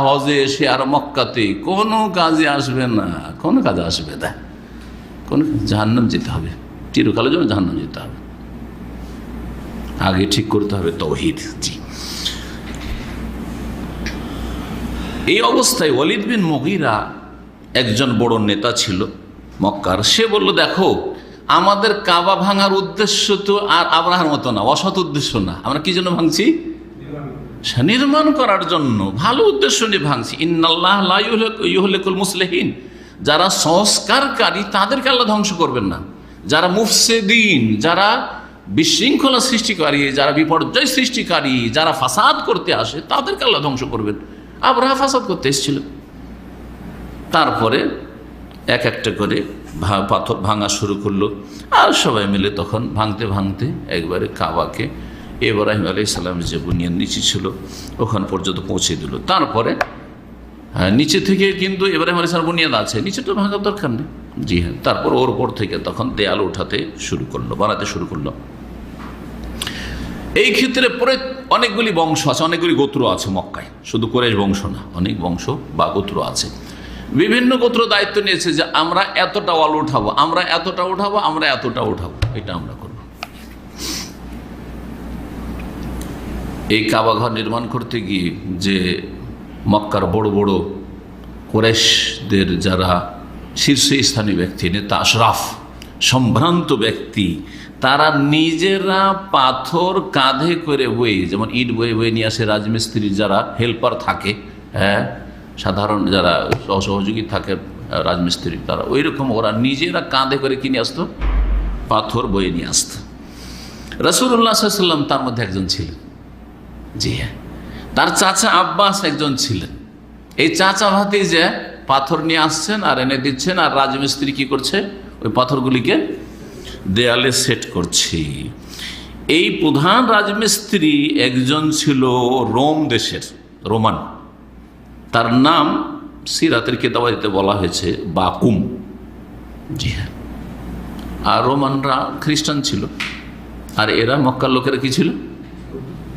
হজে এসে আর মক্কাতে, কোনো কাজে আসবে না, কোনো কাজে আসবে না, কোনো জাহান্নাম যেতে হবে, চিরকালের জন্য জাহান্নাম যেতে হবে। আগে ঠিক করতে হবে তৌহিদ। জি, এই অবস্থায় ওয়ালিদ বিন মুগীরা একজন বড় নেতা ছিল মক্কার। সে বলল, দেখো আমাদের কাবা ভাঙার উদ্দেশ্য তো আর আব্রাহার মতো না, অসৎ উদ্দেশ্য না। আমরা কি জন্য ভাঙছি? নির্মাণ করার জন্য, ভালো উদ্দেশ্য নিয়ে ভাঙছি। ইন্নাল্লাহ লা ইউহলিকুল মুসলিহিন, যারা সংস্কারকারী তাদেরকে আল্লাহ ধ্বংস করবেন না। যারা মুফসিদিন, যারা বিশৃঙ্খলা সৃষ্টিকারী, যারা বিপর্যয় সৃষ্টিকারী, যারা ফাসাদ করতে আসে, তাদেরকে আল্লাহ ধ্বংস করবেন। আব্রাহা ফাসাদ করতে এসেছিল। তারপরে এক একটা করে পাথর ভাঙা শুরু করলো, আর সবাই মিলে তখন ভাঙতে ভাঙতে একবারে কাবাকে ইব্রাহিম আলাইহিস সালামের যে বুনিয়াদ নিচে ছিল ওখান পর্যন্ত পৌঁছে দিল। তারপরে নিচে থেকে কিন্তু ইব্রাহিম আলাইহিস সালামের বুনিয়াদ আছে, নিচেটা ভাঙার দরকার নেই। জি হ্যাঁ, তারপর ওর উপর থেকে তখন দেয়াল উঠাতে শুরু করলো, বানাতে শুরু করলো। এই ক্ষেত্রে পরে অনেকগুলি বংশ আছে, অনেকগুলি গোত্র আছে মক্কায়, শুধু কুরাইশ বংশ না, অনেক বংশ বা গোত্র আছে। বিভিন্ন গোত্র দায়িত্ব নিয়েছে যে আমরা এতটা ওয়াল উঠাবো, আমরা এতটা উঠাবো, আমরা এতটা উঠাবো, এটা আমরা করব। এই কাবা ঘর নির্মাণ করতে গিয়ে যে মক্কার বড় বড় কুরাইশদের যারা শীর্ষস্থানীয় ব্যক্তি, নেতা, আশরাফ, সম্ভ্রান্ত ব্যক্তি, তারা নিজেরা পাথর কাঁধে করে বয়ে, যেমন ইট বয়ে বয়ে নিয়ে আসে রাজমিস্ত্রির যারা হেল্পার থাকে, হ্যাঁ, সাধারণ যারা সহযোগী থাকে রাজমিস্ত্রি, তারা ওই রকম ওরা নিজেরা কাঁধে করে কিনে আসতো, পাথর বয়ে নিয়ে আসতো। রাসূলুল্লাহ সাল্লাল্লাহু আলাইহি ওয়াসাল্লাম তার মধ্যে একজন ছিলেন। জি হ্যাঁ, তার চাচা আব্বাস একজন ছিলেন। এই চাচা ভাতিজা পাথর নিয়ে আসছেন আর এনে দিচ্ছেন, আর রাজমিস্ত্রি কি করছে? ওই পাথরগুলিকে দেয়ালে সেট করছে। এই প্রধান রাজমিস্ত্রি একজন ছিল রোম দেশের, রোমান। তার নাম সিরাতের কিতাবে বলা হয়েছে বাকুম। জি হ্যাঁ, আর রোমানরা খ্রিস্টান ছিল, আর এরা মক্কার লোকেরা কি ছিল?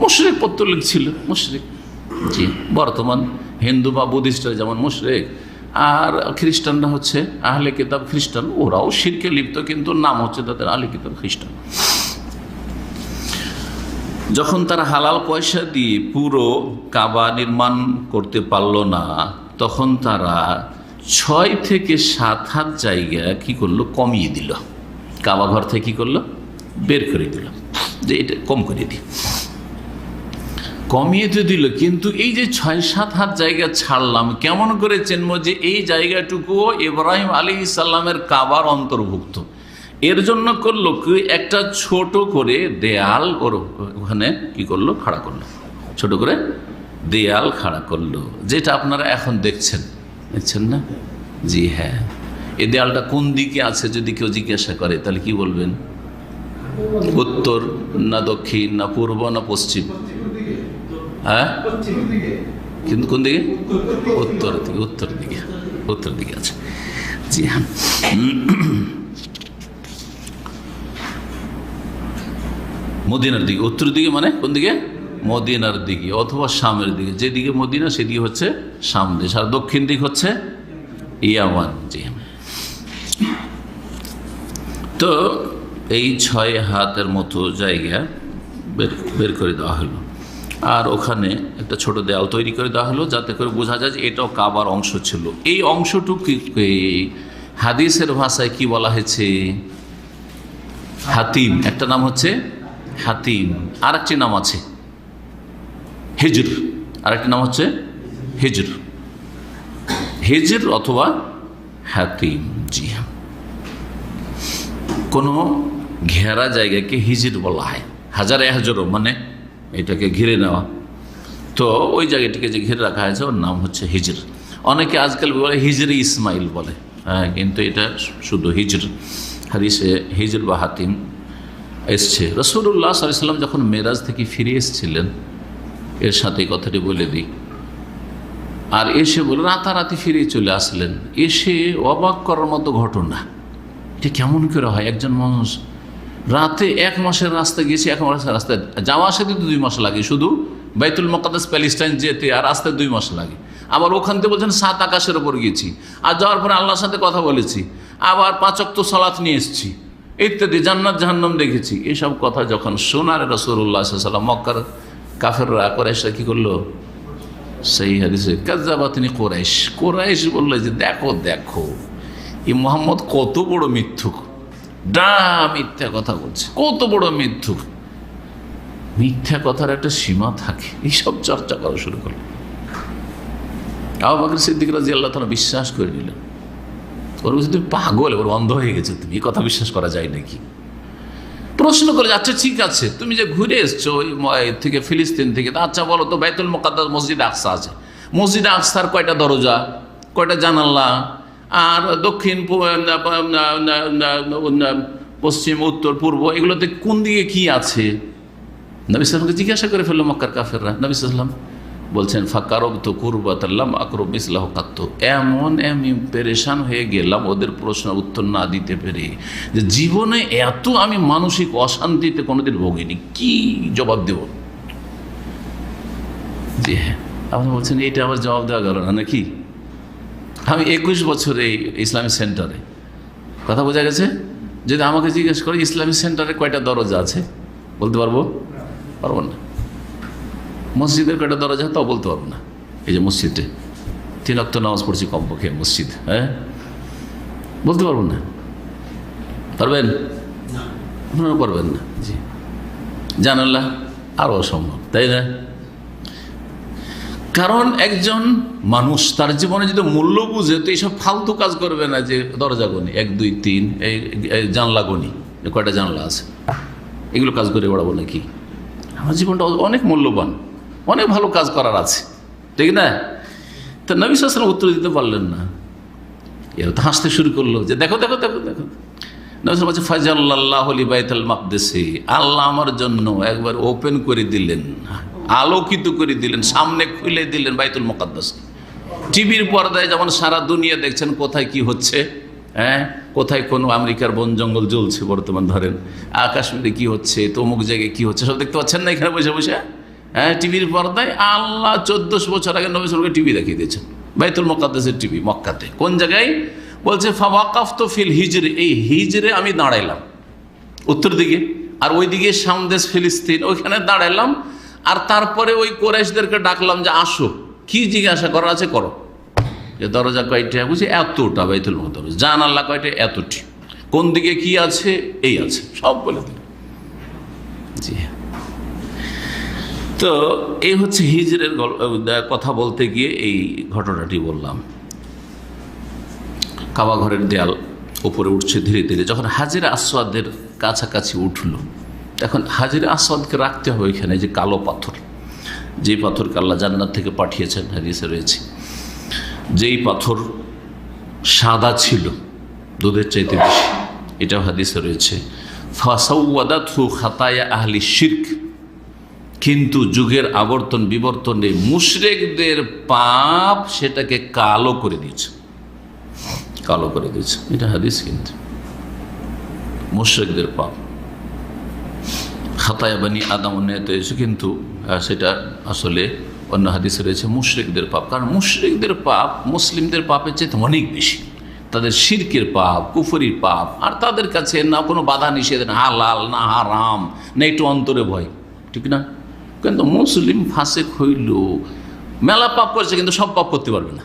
মুশরিক, পত্তলিক ছিল, মুশরিক। জি, বর্তমান হিন্দু বা বুদ্ধিস্টরা যেমন মুশরিক, আর খ্রিস্টানরা হচ্ছে আহলে কিতাব খ্রিস্টান, ওরাও শিরকে লিপ্ত, কিন্তু নাম হচ্ছে তাদের আহলে কিতাব খ্রিস্টান। যখন তারা হালাল পয়সা দিয়ে পুরো কাবা নির্মাণ করতে পারল না, তখন তারা 6 থেকে 7 হাত জায়গা কি করলো? কমিয়ে দিল। কাবা ঘর থেকে কি করলো? বের করে দিল, যে এটা কম করে দিই, কমিয়ে তো দিল। কিন্তু এই যে 6-7 হাত জায়গা ছাড়লাম, কেমন করে চিনবো যে এই জায়গাটুকুও ইব্রাহিম আলাইহিস সালামের কাবার অন্তর্ভুক্ত? এর জন্য করলো কি, একটা ছোট করে দেয়াল ওর ওখানে কি করলো? খাড়া করলো, ছোট করে দেয়াল খাড়া করলো, যেটা আপনারা এখন দেখছেন না? জি হ্যাঁ, এই দেয়ালটা কোন দিকে আছে যদি কেউ জিজ্ঞাসা করে, তাহলে কি বলবেন? উত্তর না দক্ষিণ না পূর্ব না পশ্চিম? হ্যাঁ, কিন্তু কোন দিকে? উত্তর দিকে, উত্তর দিকে, উত্তর দিকে আছে। জি হ্যাঁ, মদিনার দিকে, উত্তর দিকে মানে কোন দিকে? মদিনার দিকে অথবা শামের দিকে। যেদিকে মদিনা সেদিকে হচ্ছে শাম দেশ, আর দক্ষিণ দিক হচ্ছে ইয়ামান। জি, তো এই 6 হাতের মতো জায়গা বের করে দেওয়া হলো, আর ওখানে একটা ছোট দেয়াল তৈরি করে দেওয়া হলো, যাতে করে বোঝা যায় যে এটাও কাবার অংশ ছিল। এই অংশটুকুকে হাদিসের ভাষায় কি বলা হয়েছে? হাতিম। একটা নাম হচ্ছে হাতিম, আর একটি নাম আছে হিজর, আরেকটি নাম হচ্ছে হিজর, হিজর অথবা হাতিম। জি হ্যাঁ, কোনো ঘেরা জায়গাকে হিজর বলা হয়। হাজারে হাজর মানে এটাকে ঘিরে নেওয়া, তো ওই জায়গাটিকে যে ঘিরে রাখা হয়েছে ওর নাম হচ্ছে হিজর। অনেকে আজকাল বলে হিজরি ইসমাইল বলে, হ্যাঁ, কিন্তু এটা শুধু হিজর। হাদিসে হিজর বা হাতিম এসছে। রাসূলুল্লাহ সাল্লাল্লাহু আলাইহি ওয়াসাল্লাম যখন মেরাজ থেকে ফিরে এসেছিলেন, এর সাথে কথাটি বলে দিই, আর এসে বলে রাতারাতি ফিরে চলে আসলেন। এসে অবাক করার মতো ঘটনা, এটা কেমন করে হয়? একজন মানুষ রাতে 1 মাসের রাস্তা গিয়েছে, 1 মাসের রাস্তায় যাওয়া আসতে 2 মাস লাগে, শুধু বাইতুল মুকাদ্দাস প্যালেস্টাইন যেতে আর রাস্তায় 2 মাস লাগে। আবার ওখান থেকে বলছেন 7 আকাশের ওপর গেছি, আর যাওয়ার পরে আল্লাহর সাথে কথা বলেছি, আবার 5 ওয়াক্ত সালাত নিয়ে এসেছি, ইত্যাদি, জান্নাত জাহান্নাম দেখেছি। এইসব কথা যখন শোনার রাসূলুল্লাহ সাল্লাল্লাহু আলাইহি ওয়াসাল্লাম, মক্কার কাফেররা কুরাইশরা কি করলো? সেই হাদিসে কাযাবাতনি কুরাইশ, কুরাইশ বললো যে দেখো দেখো এই মুহাম্মদ কত বড় মিথ্যুক, মিথ্যা কথা বলছে, কত বড় মিথ্যুক। মিথ্যা কথার একটা সীমা থাকে, এইসব চর্চা করা শুরু করলো। আবু বকর সিদ্দিক রাদিয়াল্লাহু তাআলা বিশ্বাস করে নিলেন। ওর বলছে তুমি পাগল, ওর অন্ধ হয়ে গেছে, তুমি এই কথা বিশ্বাস করা যায় নাকি? প্রশ্ন করে, আচ্ছা ঠিক আছে, তুমি যে ঘুরে এসছো ওই থেকে, ফিলিস্তিন থেকে, আচ্ছা বলো তো বাইতুল মুকাদ্দাস মসজিদ আকসা আছে, মসজিদ আকসার কয়টা দরজা, কয়টা জানালা, আর দক্ষিণ পশ্চিম উত্তর পূর্ব এগুলোতে কোন দিকে কি আছে? নবী সাল্লাল্লাহু জিজ্ঞাসা করে ফেললো মক্কার কাফেররা। নবী সাল্লাল্লাহু বলছেন ফাকারব তো কুরবাতাল্লাম আকরব ইসলাহ কাত্ত, এমন আমি পেরেশান হয়ে গেলাম ওদের প্রশ্ন উত্তর না দিতে পেরে, যে জীবনে এত আমি মানসিক অশান্তিতে কোনোদিন ভোগিনি, কি জবাব দেব? জি হ্যাঁ, আপনি বলছেন এটা আবার জবাব দেওয়া গেল না নাকি? আমি 21 বছর এই ইসলামিক সেন্টারে, কথা বোঝা গেছে? যদি আমাকে জিজ্ঞেস করে ইসলামিক সেন্টারে কয়টা দরজা আছে, বলতে পারবো না। মসজিদের কয়টা দরজা তাও বলতে পারবো না। এই যে মসজিদে 3 ওয়াক্ত নামাজ পড়ছি কমপক্ষে মসজিদ, হ্যাঁ বলতে পারবো না। পারবেন? আপনারা পারবেন না। জি, জানাল্লাহ আরও অসম্ভব, তাই না? কারণ একজন মানুষ তার জীবনে যদি মূল্য বুঝে তো এইসব ফালতু কাজ করবে না, যে দরজা গনি 1 2 3, এই জানলা গনি কয়টা জানলা আছে, এগুলো কাজ করে বেড়াবো নাকি? আমার জীবনটা অনেক মূল্যবান, অনেক ভালো কাজ করার আছে, ঠিক না? তা নবী সাল্লাল্লাহু আলাইহি ওয়াসাল্লাম উত্তর দিতে পারলেন না। এরা তো হাসতে শুরু করলো যে দেখো দেখো দেখো দেখো। নবী সাল্লাল্লাহু আলাইহি ওয়াসাল্লাম ফাজাল্লাল্লাহু লি বাইতুল মাকদিসি, আল্লাহ আমার জন্য একবার ওপেন করে দিলেন, আলোকিত করে দিলেন, সামনে খুলে দিলেন বাইতুল মুকাদ্দাস। টিভির পর্দায় যেমন সারা দুনিয়া দেখছেন কোথায় কি হচ্ছে, হ্যাঁ কোথায় কোন আমেরিকার বন জঙ্গল জ্বলছে বর্তমান, ধরেন কাশ্মীরে কি হচ্ছে, তো অমুক জায়গায় কি হচ্ছে, সব দেখতে পাচ্ছেন না এখানে বসে বসে, হ্যাঁ টিভির পর্দায়। আল্লাহ 1400 বছর আগে নবী সাল্লাল্লাহু আলাইহি ওয়াসাল্লামকে টিভি দেখিয়ে দিয়েছেন, বাইতুল মুকাদ্দাসের টিভি মক্কাতে। কোন জায়গায়? বলছে ফাওয়াকাফতু ফিল হিজরি, এই হিজরে আমি দাঁড়াইলাম উত্তর দিকে, আর ওই দিকে সামদেশ ফিলিস্তিন, ওইখানে দাঁড়াইলাম। আর তারপরে ওই কুরাইশদেরকে ডাকলাম যে আসো, কি জিজ্ঞাসা করার আছে করো। যে দরজা কয়টা? বুঝি এতটা বাইতুল মুকাদ্দাস। জানালা কয়টা? এতটি। কোন দিকে কি আছে? এই আছে, সব বলে দিল। জি, তো এই হচ্ছে হিজরের কথা বলতে গিয়ে এই ঘটনাটি বললাম। কাবা ঘরের দেয়াল উপরে উঠছে ধীরে ধীরে, যখন হাজরে আসওয়াদের কাছাকাছি উঠলো, এখন হাজরে আসওয়াদকে রাখতে হবে এখানে, যে কালো পাথর, যেই পাথরকে আল্লাহ জান্নাত থেকে পাঠিয়েছেন, হাদিসে রয়েছে, যেই পাথর সাদা ছিল দুধের চাইতে বেশি, এটাও হাদিসে রয়েছে। ফাসাওয়াদাতহু খাতায়া আহলি শিরক, কিন্তু যুগের আবর্তন বিবর্তনে মুশরিকদের পাপ সেটাকে কালো করে দিয়েছে, কালো করে দিয়েছে। এটা হাদিস, কিন্তু মুশরিকদের পাপ খাতায়া বানি আদম উন্নয়ত হয়েছে, কিন্তু সেটা আসলে অন্য হাদিসে রয়েছে মুশরিকদের পাপ। কারণ মুশরিকদের পাপ মুসলিমদের পাপের চাইতে অনেক বেশি, তাদের শিরকের পাপ, কুফরির পাপ, আর তাদের কাছে না কোনো বাধা নিষেধ, না হালাল না হারাম, না একটু অন্তরে ভয়, ঠিক না? কিন্তু মুসলিম ফাসেক হইল, মেলা পাপ করছে কিন্তু সব পাপ করতে পারবে না।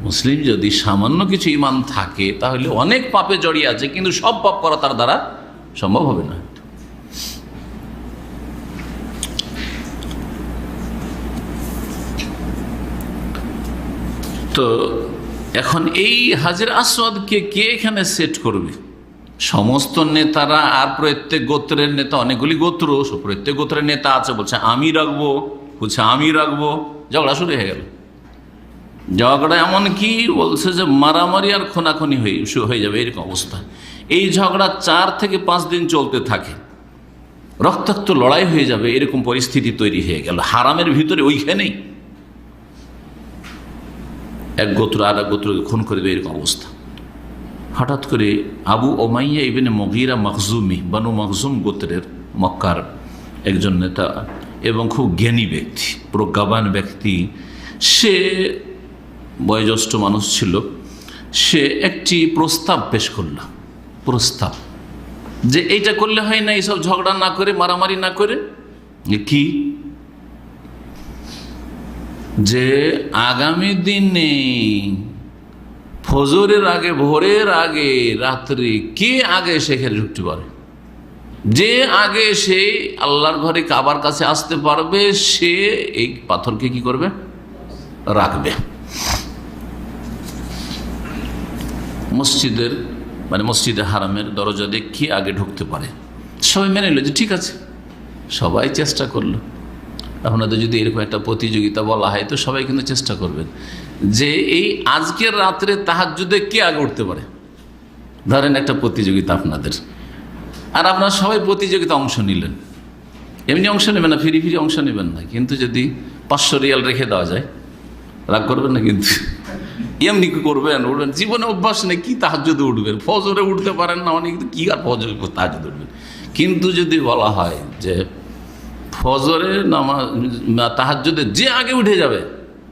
মুসলিম যদি সামান্য কিছু ঈমান থাকে তাহলে অনেক পাপে জড়িয়ে আছে, কিন্তু সব পাপ করা তার দ্বারা সম্ভব হবে না। তো এখন এই হাজরে আসওয়াদকে কে এখানে সেট করবে? সমস্ত নেতারা, আর প্রত্যেক গোত্রের নেতা, অনেকগুলি গোত্র, প্রত্যেক গোত্রের নেতা আছে, বলছে আমি রাখবো, বলছে আমি রাখবো, ঝগড়া শুরু হয়ে গেল। ঝগড়া এমন কি বলছে যে মারামারি আর খুনাখুনি হয়ে যাবে, এরকম অবস্থা। এই ঝগড়া 4 থেকে 5 দিন চলতে থাকে, রক্তাক্ত লড়াই হয়ে যাবে, এরকম পরিস্থিতি তৈরি হয়ে গেল হারামের ভিতরে, ওইখানেই। এক গোত্র আর এক গোত্রকে খুন করে দেবে, এরকম অবস্থা। হঠাৎ করে আবু ওমাইয়া ইবনে মুগীরা মখজুমি, বানু মখজুম গোত্রের মক্কার একজন নেতা এবং খুব জ্ঞানী ব্যক্তি, প্রজ্ঞাবান ব্যক্তি, সে বয়োজ্যেষ্ঠ মানুষ ছিল। সে একটি প্রস্তাব পেশ করল, প্রস্তাব যে এইটা করলে হয় না, এইসব ঝগড়া না করে, মারামারি না করে, কি যে আগামী দিনে ফজরের আগে, ভোরের আগে, রাত্রি কে আগে সেখানে ঢুকতে পারে, যে আগে সে আল্লাহর ঘরে কাবার কাছে আসতে পারবে, সে এই পাথরকে কি করবে, রাখবে। মসজিদের মানে মসজিদে হারামের দরজা দেখি আগে ঢুকতে পারে। সবাই মেনে নিল যে ঠিক আছে, সবাই চেষ্টা করলো। আপনাদের যদি এরকম একটা প্রতিযোগিতা বলা হয় তো সবাই কিন্তু চেষ্টা করবেন যে এই আজকের রাত্রে তাহাজ্জুদে কে আগে উঠতে পারে। ধরেন একটা প্রতিযোগিতা আপনাদের, আর আপনারা সবাই প্রতিযোগিতা অংশ নিলেন। এমনি অংশ নেবেন না, ফিরি ফিরি অংশ নেবেন না, কিন্তু যদি 500 রিয়াল রেখে দেওয়া যায়, রাগ করবেন না কিন্তু, এমনি কি করবেন, উঠবেন। জীবনে অভ্যাস নেই, কি তাহাজ্জুদে উঠবেন, ফজরে উঠতে পারেন না অনেক, কি আর ফজরে তাহাজ্জুদে উঠবেন। কিন্তু যদি বলা হয় যে ফজরে নামাজ তাহাজ্জুদে যে আগে উঠে যাবে,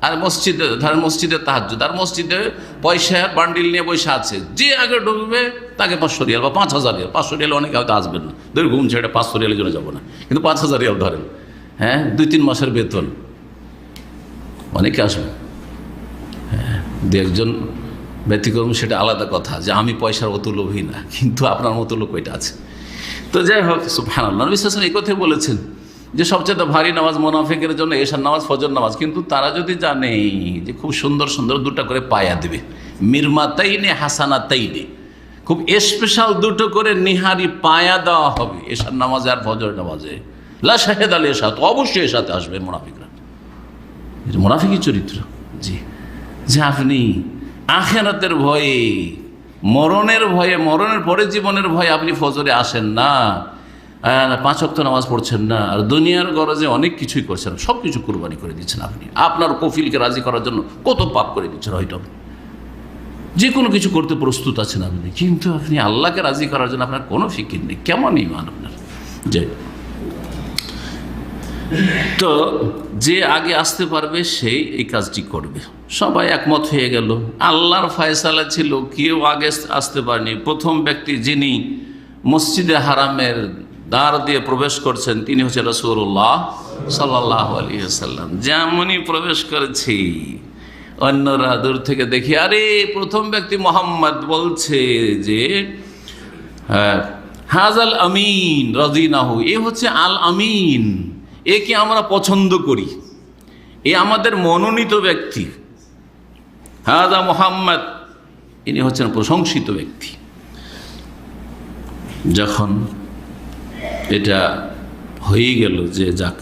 আর মসজিদে ধরেন মসজিদে তাহাজ্জুদ, আর মসজিদে পয়সা বান্ডিল নিয়ে বসে আছে, যে আগে ঢুকবে তাকে 500 রিয়াল বা 5000 রিয়াল। 500 রিয়াল অনেকে হয়তো আসবেন না, ধরে ঘুম ছেড়ে 500 রিয়ালের জন্য যাবো না, কিন্তু 5000 রিয়াল ধরেন, হ্যাঁ 2-3 মাসের বেতন, অনেকে আসবে। হ্যাঁ, দু একজন ব্যতিক্রম, সেটা আলাদা কথা, যে আমি পয়সার অত লোভী না, কিন্তু আপনার মতো লোক ওইটা আছে। তো যাই হোক, সুবহানাল্লাহ, নবী সাল্লাল্লাহু আলাইহি ওয়াসাল্লাম এই কথাই বলেছেন যে সবচেয়ে ভারী নামাজ মুনাফিকের জন্য এশার নামাজ, ফজর নামাজ। কিন্তু তারা যদি জানে যে খুব সুন্দর সুন্দর 2টা করে পায়া দেবে, মিরমাতাইনে হাসানাতাইনে, খুব স্পেশাল 2টো করে নিহারি পায়া দেওয়া হবে এশার নামাজে আর ফজর নামাজে, লা শাহেদ আল এশা, তো অবশ্যই এশাতে আসবে মুনাফিকরা। এটা মুনাফিকের চরিত্র। জি, যে আপনি আখিরাতের ভয়ে, মরণের ভয়ে, মরণের পরে জীবনের ভয়ে আপনি ফজরে আসেন না, 5 ওয়াক্ত নামাজ পড়ছেন না, আর দুনিয়ার গরজে অনেক কিছুই করছেন, সব কিছু কুরবানি করে দিচ্ছেন আপনি, আপনার কফিলকে রাজি করার জন্য কত পাপ করে দিচ্ছেন, হয়তো যে কোনো কিছু করতে প্রস্তুত আছেন আপনি, কিন্তু আপনি আল্লাহকে রাজি করার জন্য আপনার কোনো ফিকির নেই। কেমন ইমান আপনার? যে তো যে আগে আসতে পারবে সেই এই কাজটি করবে। সবাই একমত হয়ে গেল, আল্লাহর ফয়সালা ছিল, কেউ আগে আসতে পারেনি। প্রথম ব্যক্তি যিনি মসজিদে হারামের দ্বার দিয়ে প্রবেশ করছেন তিনি হচ্ছে রাসূলুল্লাহ সাল্লাল্লাহু আলাইহি ওয়াসাল্লাম। যেমনই প্রবেশ করেছি, অন্যরা দূর থেকে দেখি, আরে প্রথম ব্যক্তি মোহাম্মদ, বলছে যে হাজাল আমিন রাদিনাহু, এ হচ্ছে আল আমিন, একে আমরা পছন্দ করি, এ আমাদের মনোনীত ব্যক্তি। হাজা মোহাম্মদ, ইনি হচ্ছেন প্রশংসিত ব্যক্তি। যখন এটা হয়ে গেল যে যাক,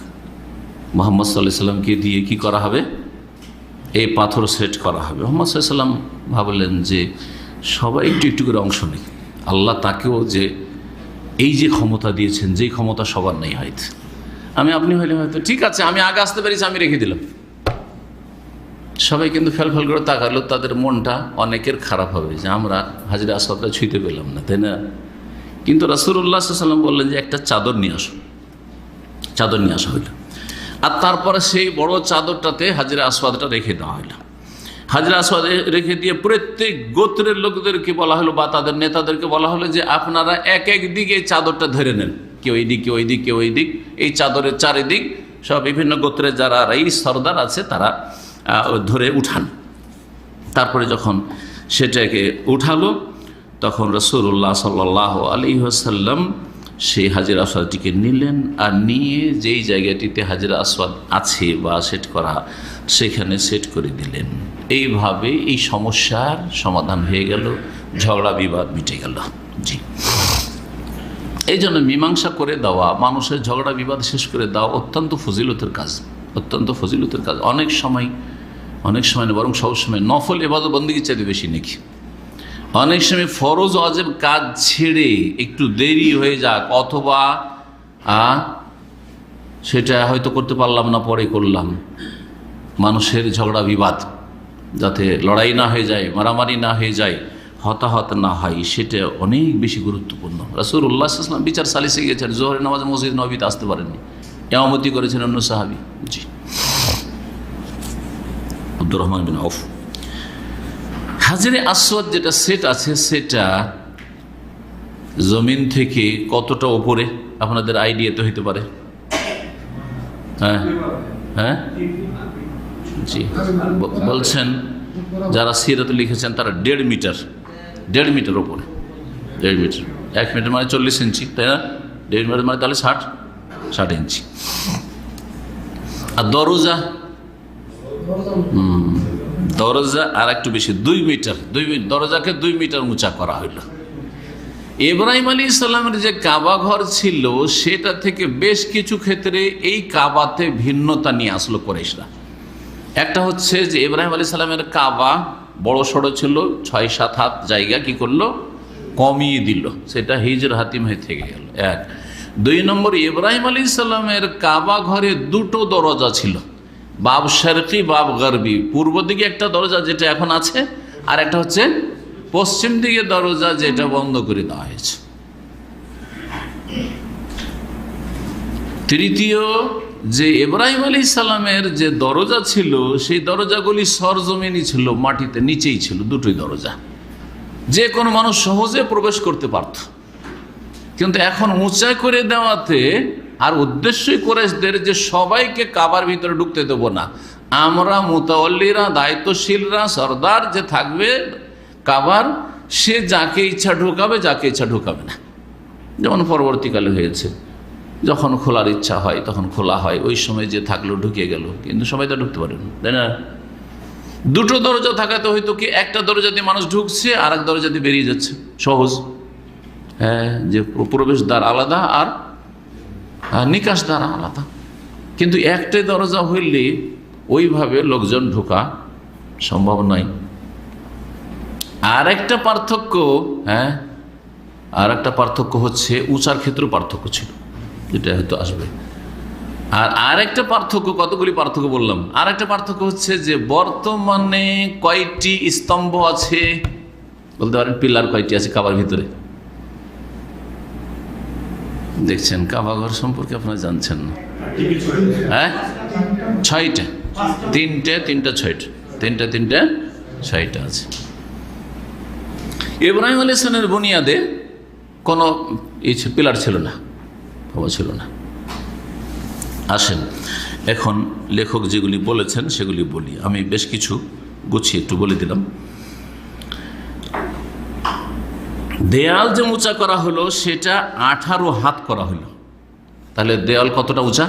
মুহাম্মদ সাল্লাল্লাহু আলাইহি সাল্লামকে দিয়ে কি করা হবে, এই পাথর সেট করা হবে। মুহাম্মদ সাল্লাল্লাহু আলাইহি সাল্লাম ভাবলেন যে সবাই একটু একটু করে অংশ নেই, আল্লাহ তাকেও যে এই যে ক্ষমতা দিয়েছেন, যেই ক্ষমতা সবার নেই, হয়তো আপনি হইলে হয়তো ঠিক আছে, আমি আগে আসতে পেরেছি, আমি রেখে দিলাম। সবাই কিন্তু ফেল করে তাকালো, তাদের মনটা অনেকের খারাপ হবে যে আমরা হাজরে আসওয়াদটা ছুঁইতে পেলাম না, তাই না? কিন্তু রাসূলুল্লাহ সাল্লাল্লাহু আলাইহি ওয়াসাল্লাম বললেন যে একটা চাদর নিয়ে আসো। চাদর নিয়ে আসা হইল, আর তারপরে সেই বড় চাদরটাতে হাজরে আসওয়াদটা রেখে দেওয়া হইল। হাজরে আসওয়াদ রেখে দিয়ে প্রত্যেক গোত্রের লোকদেরকে বলা হলো, বা তাদের নেতাদেরকে বলা হলো যে আপনারা এক এক দিকে চাদরটা ধরে নেন, কেউ এই দিক, কেউ ওই দিক, কেউ ওই দিক, এই চাদরের চারিদিক সব বিভিন্ন গোত্রের যারা এই সর্দার আছে তারা ধরে উঠান। তারপরে যখন সেটাকে উঠালো, তখন রাসূলুল্লাহ সাল্লাল্লাহু আলাইহি ওয়াসাল্লাম সেই হাজরে আসওয়াদটিকে নিলেন, আর নিয়ে যেই জায়গাটিতে হাজরে আসওয়াদ আছে বা সেট করা, সেখানে সেট করে দিলেন। এইভাবে এই সমস্যার সমাধান হয়ে গেল, ঝগড়া বিবাদ মিটে গেল। জি, এই জন্য মীমাংসা করে দেওয়া, মানুষের ঝগড়া বিবাদ শেষ করে দেওয়া অত্যন্ত ফজিলতের কাজ, অত্যন্ত ফজিলতের কাজ। অনেক সময় না, বরং সবসময় নফল ইবাদত বন্দেগী চাইতে বেশি নাকি। অনেক সময় ফরজ ওয়াজিব কাজ ছেড়ে একটু দেরি হয়ে যাক, অথবা সেটা হয়তো করতে পারলাম না, পরে করলাম, মানুষের ঝগড়া বিবাদ যাতে লড়াই না হয়ে যায়, মারামারি না হয়ে যায়, হতাহত না হয়, সেটা অনেক বেশি গুরুত্বপূর্ণ। রাসূলুল্লাহ সাল্লাল্লাহু আলাইহি ওয়াসাল্লাম বিচার সালিসে গিয়েছেন, জোহরের নামাজ মসজিদ নববীতে আসতে পারেননি, ইমামতি করেছেন অন্য সাহাবী। জি, আব্দুর রহমান বিন আউফ। হাজরে আসওয়াদ যেটা সেট আছে, সেটা জমিন থেকে কতটা উপরে আপনাদের আইডিয়া তো হইতে পারে? হ্যাঁ হ্যাঁ, জি, বলছেন যারা সিরাত লিখেছেন তারা 1.5 মিটার, 1.5 মিটার উপরে, 1.5 মিটার। 1 মিটার মানে 40 ইঞ্চি, তাই না? 1.5 মিটার মানে তাহলে 60 ইঞ্চি। আর দরজা, দরজা আর একটু বেশি, 2 মিটার, দরজাকে 2 মিটার উঁচা করা হইল। ইব্রাহিম আলাইহিস সালামের যে কাবা ঘর ছিল, সেটা থেকে বেশ কিছু ক্ষেত্রে এই কাবাতে ভিন্নতা নিয়ে আসলো কুরাইশরা। একটা হচ্ছে যে ইব্রাহিম আলাইহিস সালামের কাবা বড় সড়ো ছিল, 6-7 হাত জায়গা কি করলো, কমিয়ে দিল, সেটা হিজর হাতিম হয়ে থেকে গেল। 1। 2 নম্বর, ইব্রাহিম আলাইহিস সালামের কাবা ঘরে 2টো দরজা ছিল, বাব শারকি, বাব গরবি। পূর্ব দিকে একটা দরজা যেটা এখন আছে, আর একটা হচ্ছে পশ্চিম দিকে দরজা যেটা বন্ধ করে দেওয়া হয়েছে। তৃতীয়, যে ইব্রাহিম আলাইহিস সালামের যে দরজা ছিল, সেই দরজাগুলি সরজমিনই ছিল, মাটিতে নিচেই ছিল, 2টোই দরজা, যে কোনো মানুষ সহজে প্রবেশ করতে পারত। কিন্তু এখন উঁচা করে দেওয়াতে আর উদ্দেশ্যই কুরাইশদের যে সবাইকে কাবার ভিতরে ঢুকতে দেব না, আমরা মুতাওয়াল্লিরা, দায়িত্বশীলরা, সর্দার যে থাকবে কাবার, সে যাকে ইচ্ছা ঢুকাবে, যাকে ইচ্ছা ঢুকাবে না। যেমন পরবর্তীকালে হয়েছে, যখন খোলার ইচ্ছা হয় তখন খোলা হয়, ওই সময় যে থাকলো ঢুকে গেল, কিন্তু সবাই তো ঢুকতে পারে না, তাই না? 2টো দরজা থাকাতে হয়তো কি একটা দরজা দিয়ে মানুষ ঢুকছে, আর এক দরজা দিয়ে বেরিয়ে যাচ্ছে, সহজ। হ্যাঁ, যে প্রবেশ দ্বার আলাদা আর নিকাশ দ্বার আলাদা, কিন্তু একটাই দরজা হইলে ওইভাবে লোকজন ঢোকা সম্ভব নয়। আর একটা পার্থক্য, হ্যাঁ, আর একটা পার্থক্য হচ্ছে উঁচার ক্ষেত্রেও পার্থক্য ছিল, যেটা হয়তো আসবে। আর একটা পার্থক্য, কতগুলি পার্থক্য বললাম, আর একটা পার্থক্য হচ্ছে যে বর্তমানে কয়টি স্তম্ভ আছে বলতে পারেন, পিলার কয়টি আছে কাবার ভিতরে? দেখছেন, কাবা ঘর সম্পর্কে আপনারা জানছেন না? হ্যাঁ, 6টা, 3টে 6টা, 3টে 6টা আছে। ইব্রাহিম আলাইহিস সালামের বুনিয়াদে কোনো পিলার ছিল না, ছিল না। আসেন এখন লেখক যেগুলি বলেছেন সেগুলি বলি। আমি বেশ কিছু গুছিয়ে একটু বলে দিলাম। দেয়াল যে উঁচা করা হলো, সেটা 18 হাত করা হলো। তাহলে দেওয়াল কতটা উঁচা?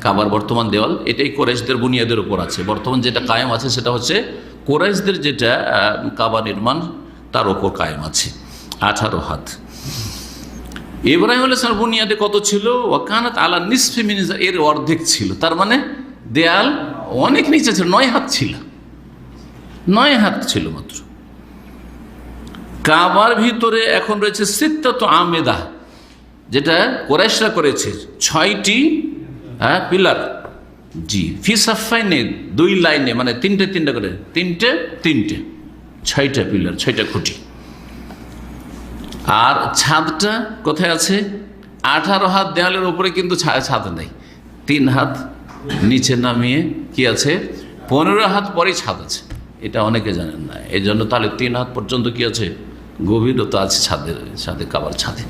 কাবার বর্তমান দেওয়াল, এটাই কুরাইশদের বুনিয়াদের উপর আছে। বর্তমান যেটা কায়েম আছে সেটা হচ্ছে কুরাইশদের যেটা কাবা নির্মাণ, তার ওপর কায়েম আছে, 18 হাত। ইব্রাহিম আলাইহিস সালাম বুনিয়াদে কত ছিল? ওয়াকানাত আলা নিসফি মিনজার, এর অর্ধেক ছিল। তার মানে দেয়াল অনেক নিচে ছিল, 9 হাত ছিল, 9 হাত ছিল মাত্র। কাবার ভিতরে এখন রয়েছে সিত্তাতু আমেদা, যেটা কুরাইশরা করেছে, 6টি পিলার। জি, ফি সাফাইনে, 2 লাইনে, মানে 3টে করে, 3টে 6টা পিলার, 6টা খুঁটি। আর ছাদটা কোথায় আছে? 18 হাত দেওয়ালের উপরে, কিন্তু ছাদ নেই। 3 হাত নিচে নামিয়ে কি আছে, 15 হাত পরে ছাদ আছে। এটা অনেকে জানেন না, এই জন্য তাহলে 3 হাত পর্যন্ত কি আছে, গভীরতা আছে ছাদে, কাবার ছাদে।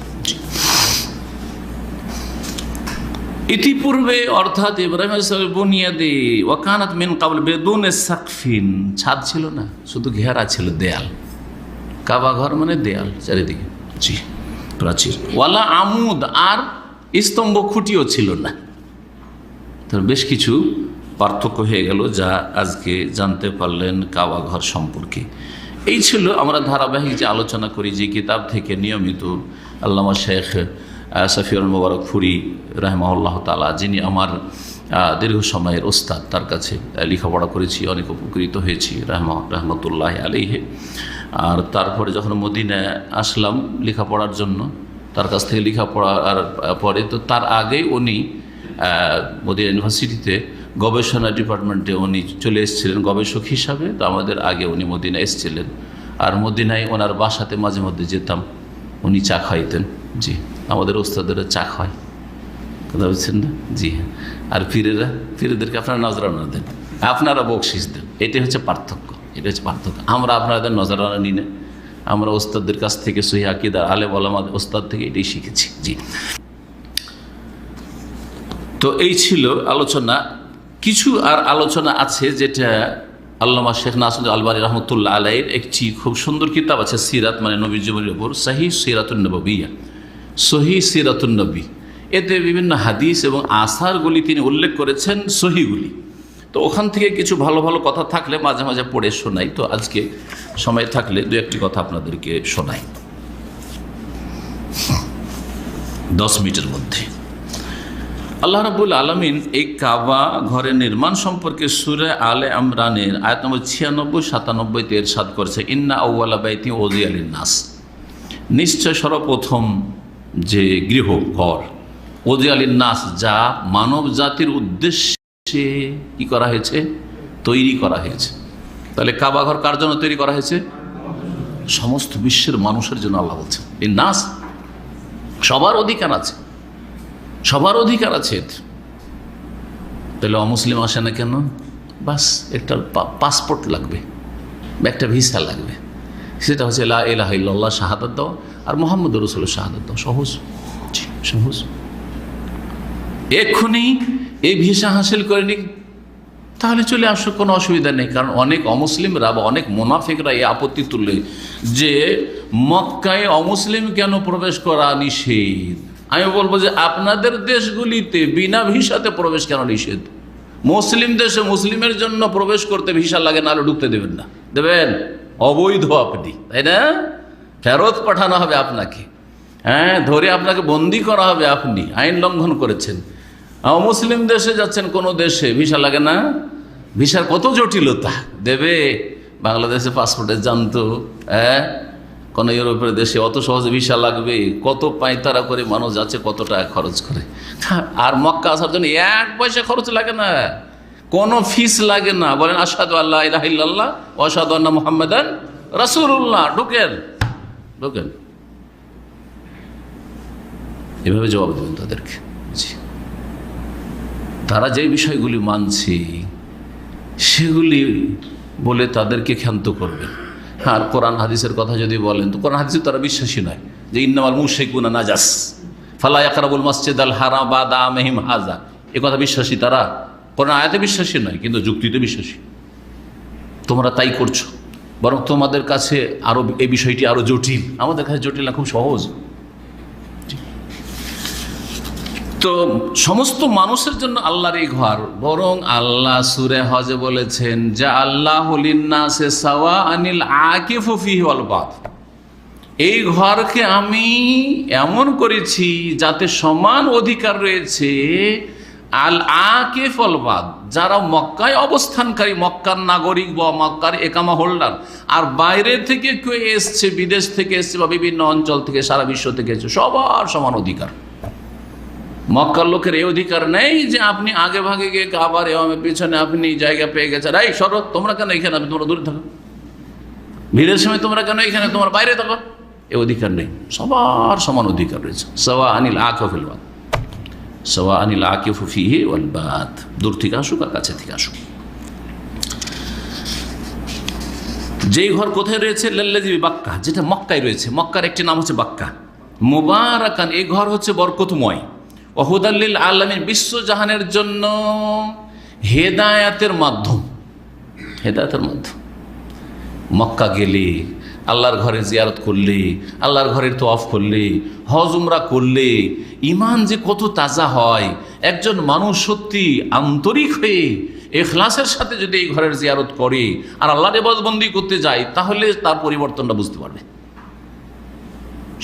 ইতিপূর্বে অর্থাৎ ইব্রাহিম আলাইহিস সালামের বুনিয়াদে ওয়াকানাত মিন ক্বাবল বিদুন সাকফিন, ছাদ ছিল না, শুধু ঘেরা ছিল দেয়াল। কাবা ঘর মানে দেয়াল চারিদিকে, জি, প্রাচীর। ওয়ালা আমুদ, আর স্তম্ভ খুঁটিও ছিল না। তো বেশ কিছু পার্থক্য হয়ে গেল, যা আজকে জানতে পারলেন কাবা ঘর সম্পর্কে। এই ছিল আমরা ধারাবাহিক যে আলোচনা করি, যে কিতাব থেকে নিয়মিত আল্লামা শেখ সফিউল মোবারক ফুরি রাহিমাহুল্লাহ তাআলা, যিনি আমার দীর্ঘ সময়ের ওস্তাদ, তার কাছে লেখাপড়া করেছি, অনেক উপকৃত হয়েছি রহমতুল্লাহ আলাইহি। আর তারপরে যখন মদিনায় আসলাম লেখাপড়ার জন্য, তার কাছ থেকে লেখাপড়ার পরে, তো তার আগেই উনি মদিনা ইউনিভার্সিটিতে গবেষণা ডিপার্টমেন্টে উনি চলে এসেছিলেন গবেষক হিসাবে। তো আমাদের আগে উনি মদিনা এসেছিলেন, আর মদিনায় ওনার বাসাতে মাঝে মধ্যে যেতাম, উনি চা খাইতেন। জি, আমাদের ওস্তাদেরা চা খায়, কথা বলছেন না? জি হ্যাঁ। আর পীরেদেরকে আপনারা নজরানা দেন, আপনারা বকশিস দেন। এটাই হচ্ছে পার্থক্য, এটা হচ্ছে পার্থক্য। আমরা আপনাদের নজরানা নিই না, আমরা ওস্তাদদের কাছ থেকে সহিহ আকীদা আলেম ওলামা ওস্তাদ থেকে এটাই শিখেছি। জি, তো এই ছিল আলোচনা। কিছু আর আলোচনা আছে যেটা আল্লামা শেখ নাসির আলবানী রহমতুল্লাহ আলাইহির একটি খুব সুন্দর কিতাব আছে, সিরাত মানে নবীর জীবনের উপর, সহিহ সিরাতুন নববিয়্যাহ, সহিহ সিরাতুন নবী। এতে বিভিন্ন হাদিস এবং আসারগুলি তিনি উল্লেখ করেছেন, সহিগুলি। তো ওখান থেকে কিছু ভালো ভালো কথা থাকলে মাঝে মাঝে পড়ে শোনাই। তো আজকে সময় থাকলে দু একটি কথা আপনাদেরকে শোনাই 10 মিনিটের মধ্যে। আল্লাহ রাব্বুল আলামিন এই কাবা ঘরের নির্মাণ সম্পর্কে সূরা আলে ইমরানের আয়াত নম্বর 96-97 ইরশাদ করেছে, ইন্না আউওয়ালা বাইতি উযিয়া লিন-নাস, নিশ্চয় সর্বপ্রথম যে গৃহ ঘর, উযিয়া লিন-নাস, যা মানব জাতির উদ্দেশ্যে কি করা হয়েছে, তৈরি করা হয়েছে। তাহলে কাবা ঘর কার জন্য তৈরি করা হয়েছে? সমস্ত বিশ্বের মানুষের জন্য। আল্লাহ বলছেন লিন-নাস, সবার অধিকার আছে, সবার অধিকার আছে। তাহলে অমুসলিম আসে না কেন? বাস একটা পাসপোর্ট লাগবে, একটা ভিসা লাগবে, সেটা হচ্ছে লা ইলাহা ইল্লাল্লাহ শাহাদাত দাও আর মুহাম্মদুর রাসূলুল্লাহ শাহাদাত দাও। সহজ, সহজ। এক্ষুনি এই ভিসা হাসিল করে নি, তাহলে চলে আসো, কোনো অসুবিধা নেই। কারণ অনেক অমুসলিমরা বা অনেক মুনাফিকরা এই আপত্তি তুললে যে মক্কায় অমুসলিম কেন প্রবেশ করা নিষেধ। আমি বলবো যে আপনাদের দেশগুলিতে বিনা ভিসাতে প্রবেশ কেন নিষেধ? মুসলিম দেশে মুসলিমের জন্য প্রবেশ করতে ভিসা লাগে, না হলে ঢুকতে দেবেন না। দেবেন? অবৈধ আপনি, তাই না? ফেরত পাঠানো হবে আপনাকে, হ্যাঁ, ধরে আপনাকে বন্দি করা হবে, আপনি আইন লঙ্ঘন করেছেন। মুসলিম দেশে যাচ্ছেন, কোনো দেশে ভিসা লাগে না? ভিসার কত জটিলতা। দেবে? বাংলাদেশে পাসপোর্টে জানতো, হ্যাঁ, কোনো ইউরোপের দেশে অত সহজে ভিসা লাগবে? কত পায়তারা করে মানুষ যাচ্ছে, কত টাকা খরচ করে। আর মক্কা আসার জন্য 1 পয়সা খরচ লাগে না, কোনো ফিস লাগে না। বলেন আশহাদু আল্লা ইলাহা ইল্লাল্লাহ ওয়া আশহাদু আন্না মুহাম্মাদান রাসূলুল্লাহ, ঢুকেন ঢুকেন। এভাবে জবাব দেবেন তাদেরকে। তারা যে বিষয়গুলি মানছে সেগুলি বলে তাদেরকে ক্ষান্ত করবেন। আর কোরআন হাদিসের কথা যদি বলেন, তো কোরআন হাদিসে তারা বিশ্বাসী নয় যে ইন্নামাল মুশরিকুনা নাজাস ফালা ইয়াকরাবুল মাসজিদাল হারাম বাদা আমিহিম হাযা, এ কথা বিশ্বাসী তারা? কোরআন আয়াতে বিশ্বাসী নয়, কিন্তু যুক্তিতে বিশ্বাসী। তোমরা তাই করছো, বরং তোমাদের কাছে আরো এই বিষয়টি আরো জটিল। আমাদের কাছে জটিল না, খুব সহজ। তো সমস্ত মানুষের জন্য আল্লাহর এই ঘর, বরং আল্লাহ সূরা হজে বলেছেন যা আল্লাহু লিন-নাসি সাওয়াআনিল আকিফু ফিহি ওয়াল বাদ, এই ঘরকে আমি এমন করেছি যাতে সমান অধিকার রয়েছে আল আকিফ ওয়াল বাদ, যারা মক্কায় অবস্থানকারী, মক্কার নাগরিক বা মক্কার একামা হোল্ডার, আর বাইরে থেকে কেউ এসছে, বিদেশ থেকে এসছে বা বিভিন্ন অঞ্চল থেকে, সারা বিশ্ব থেকে এসছে, সবার সমান অধিকার। মক্কার লোকের এই অধিকার নেই যে আপনি আগে ভাগে গিয়ে কাবার এমামের পিছনে আপনি জায়গা পেয়ে গেছেন, এই সরো, তোমরা কেন এখানে, তোমরা দূরে থাকো, ভিড়ের সময় তোমরা কেন এখানে, তোমরা বাইরে থাকো, এই অধিকার নেই। সবার সমান অধিকার রয়েছে। সাওয়াআনিল আকিফু ফিল বাদ, সাওয়াআনিল আকিফু ফিহি ওয়াল বাদ, দূর থেকে আসুক আর কাছে থেকে আসুক। যেই ঘর কোথায় রয়েছে? লাল্লাযী বিবাক্কা, যেটা মক্কায় রয়েছে। মক্কার একটি নাম হচ্ছে বাক্কা, মুবারাকান, এই ঘর হচ্ছে বরকতময়। ওহুদাল লিল আলামিন, বিশ্বজাহানের জন্য হেদায়েতের মাধ্যম, হেদায়েতের মাধ্যম। মক্কা গেলে, আল্লাহর ঘরে জিয়ারত করলে, আল্লাহর ঘরের তওয়াফ করলে, হজ উমরা করলে ঈমান যে কত তাজা হয়। একজন মানুষ সত্যি আন্তরিক হয়ে ইখলাসের সাথে যদি এই ঘরের জিয়ারত করে আর আল্লাহর ইবাদতবন্দি করতে যায়, তাহলে তার পরিবর্তনটা বুঝতে পারবে।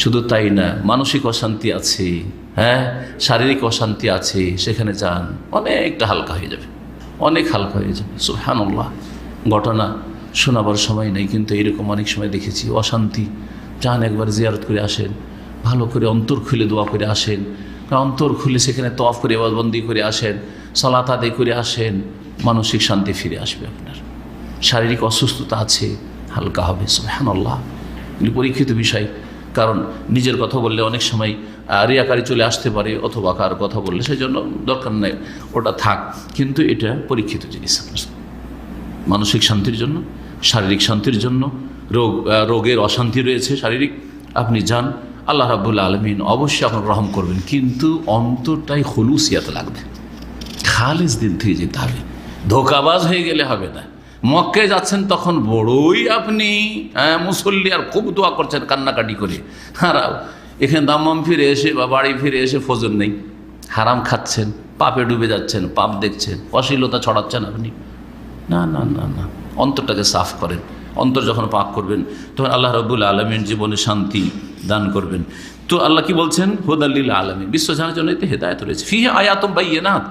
শুধু তাই না, মানসিক অশান্তি আছে, হ্যাঁ, শারীরিক অশান্তি আছে, সেখানে যান, অনেকটা হালকা হয়ে যাবে, অনেক হালকা হয়ে যাবে। সুবহানাল্লাহ। ঘটনা শোনাবার সময় নেই, কিন্তু এরকম অনেক সময় দেখেছি অশান্তি। যান একবার জিয়ারত করে আসেন, ভালো করে অন্তর খুলে দোয়া করে আসেন, অন্তর খুলে সেখানে তওয়াফ করে ইবাদতবন্দি করে আসেন, সালাত আদায় করে আসেন, মানসিক শান্তি ফিরে আসবে। আপনার শারীরিক অসুস্থতা আছে, হালকা হবে। সুবহানাল্লাহ, এগুলি পরীক্ষিত বিষয়। কারণ নিজের কথা বললে অনেক সময় রিয়াকারি চলে আসতে পারে, অথবা কার কথা বললে, সেই জন্য দরকার নেই, ওটা থাক। কিন্তু এটা পরীক্ষিত জিনিস। আপনার মানসিক শান্তির জন্য, শারীরিক শান্তির জন্য, রোগের অশান্তি রয়েছে শারীরিক, আপনি যান, আল্লাহ রাব্বুল আলামিন অবশ্যই আপনার রহম করবেন। কিন্তু অন্তরটাই খুলুসিয়াত লাগবে, খালিস দিল থেকে যেতে হবে, ধোঁকাবাজ হয়ে গেলে হবে না। মক্কায় যাচ্ছেন তখন বড়ই আপনি মুসল্লি, আর খুব দোয়া করছেন কান্নাকাটি করে, আর এখানে দাম্মাম ফিরে এসে বা বাড়ি ফিরে এসে ফজর নেই, হারাম খাচ্ছেন, পাপে ডুবে যাচ্ছেন, পাপ দেখছেন, অশ্লীলতা ছড়াচ্ছেন আপনি। না না না না, অন্তরটাকে সাফ করেন। অন্তর যখন পাক করবেন তখন আল্লাহ রাব্বুল আলামিন জীবনে শান্তি দান করবেন। তো আল্লাহ কি বলছেন? হুদাল্লিল আলামিন, বিশ্বজানের জন্য এতে হেদায়েত রয়েছে। ফিহি আয়াতুম বাইয়িনাত,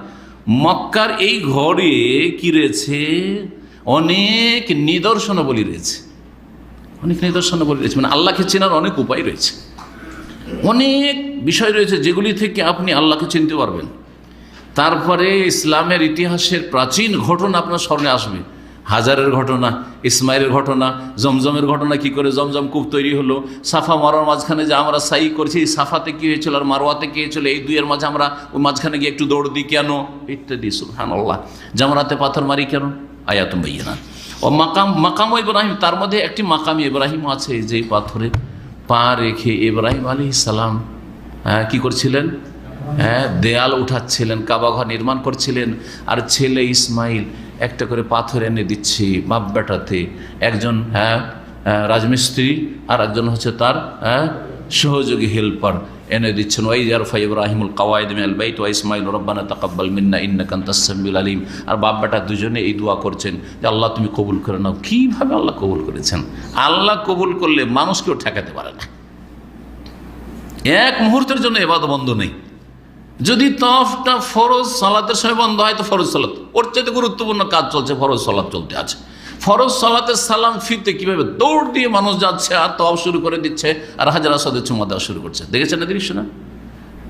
মক্কার এই ঘরে কি রয়েছে? অনেক নিদর্শনাবলী রয়েছে, অনেক নিদর্শনাবলী রয়েছে, মানে আল্লাহকে চেনার অনেক উপায় রয়েছে, অনেক বিষয় রয়েছে যেগুলি থেকে আপনি আল্লাহকে চিনতে পারবেন। তারপরে ইসলামের ইতিহাসের প্রাচীন ঘটনা আপনার স্মরণে আসবে, হাজারের ঘটনা, ইসমাইলের ঘটনা, জমজমের ঘটনা, কি করে জমজম কূপ তৈরি হলো, সাফা মারোয়ার মাঝখানে যে আমরা সাই করছি, সাফাতে কী হয়েছিল আর মারোয়াতে কী হয়েছিল, এই দুইয়ের মাঝে আমরা ওই মাঝখানে গিয়ে একটু দৌড় দিই কেন, ইত্যাদি। সুবহানাল্লাহ, জামরাতে পাথর মারি কেন? আয়াতুম বাইয়িনাত। ও মাকাম ইব্রাহিম, তার মধ্যে একটি মাকাম ইব্রাহিম আছে, যে পাথরে পা রেখে ইব্রাহিম আলাইহিস সালাম কি করছিলেন? দেয়াল উঠাচ্ছিলেন, কাবা ঘর নির্মাণ করছিলেন, আর ছেলে ইসমাইল একটা করে পাথর এনে দিচ্ছি বাপ বেটাতে, একজন রাজমিস্ত্রি আর একজন হচ্ছে তার সহযোগী হেল্পার এনে দিচ্ছেন। ওয়াই ইয়ারফা ইব্রাহিমুল কাওয়াইদ মিনাল বাইত ওয়া ইসমাইল রব্বানা তাকাব্বাল মিন্না ইন্নাকা আনতাস সামিউল আলিম। আর বাপ বেটা দুজনে এই দোয়া করছেন যে আল্লাহ তুমি কবুল করে নাও। কীভাবে আল্লাহ কবুল করেছেন? আল্লাহ কবুল করলে মানুষ কেউ ঠেকাতে পারে না, এক মুহূর্তের জন্য ইবাদত বন্ধ নেই। যদি তওয়াফটা ফরজ সালাতের সময় বন্ধ হয় তো ফরজ সালাত, ওর চাইতে গুরুত্বপূর্ণ কাজ চলছে, ফরজ সালাত চলতে আছে। ফরজ সালাতের সালাম ফিরতে কীভাবে দৌড় দিয়ে মানুষ যাচ্ছে আর তওয়াফ শুরু করে দিচ্ছে, আর হাজার আসাদের চুমা দেওয়া শুরু করছে, দেখেছেন না দৃশ্য না?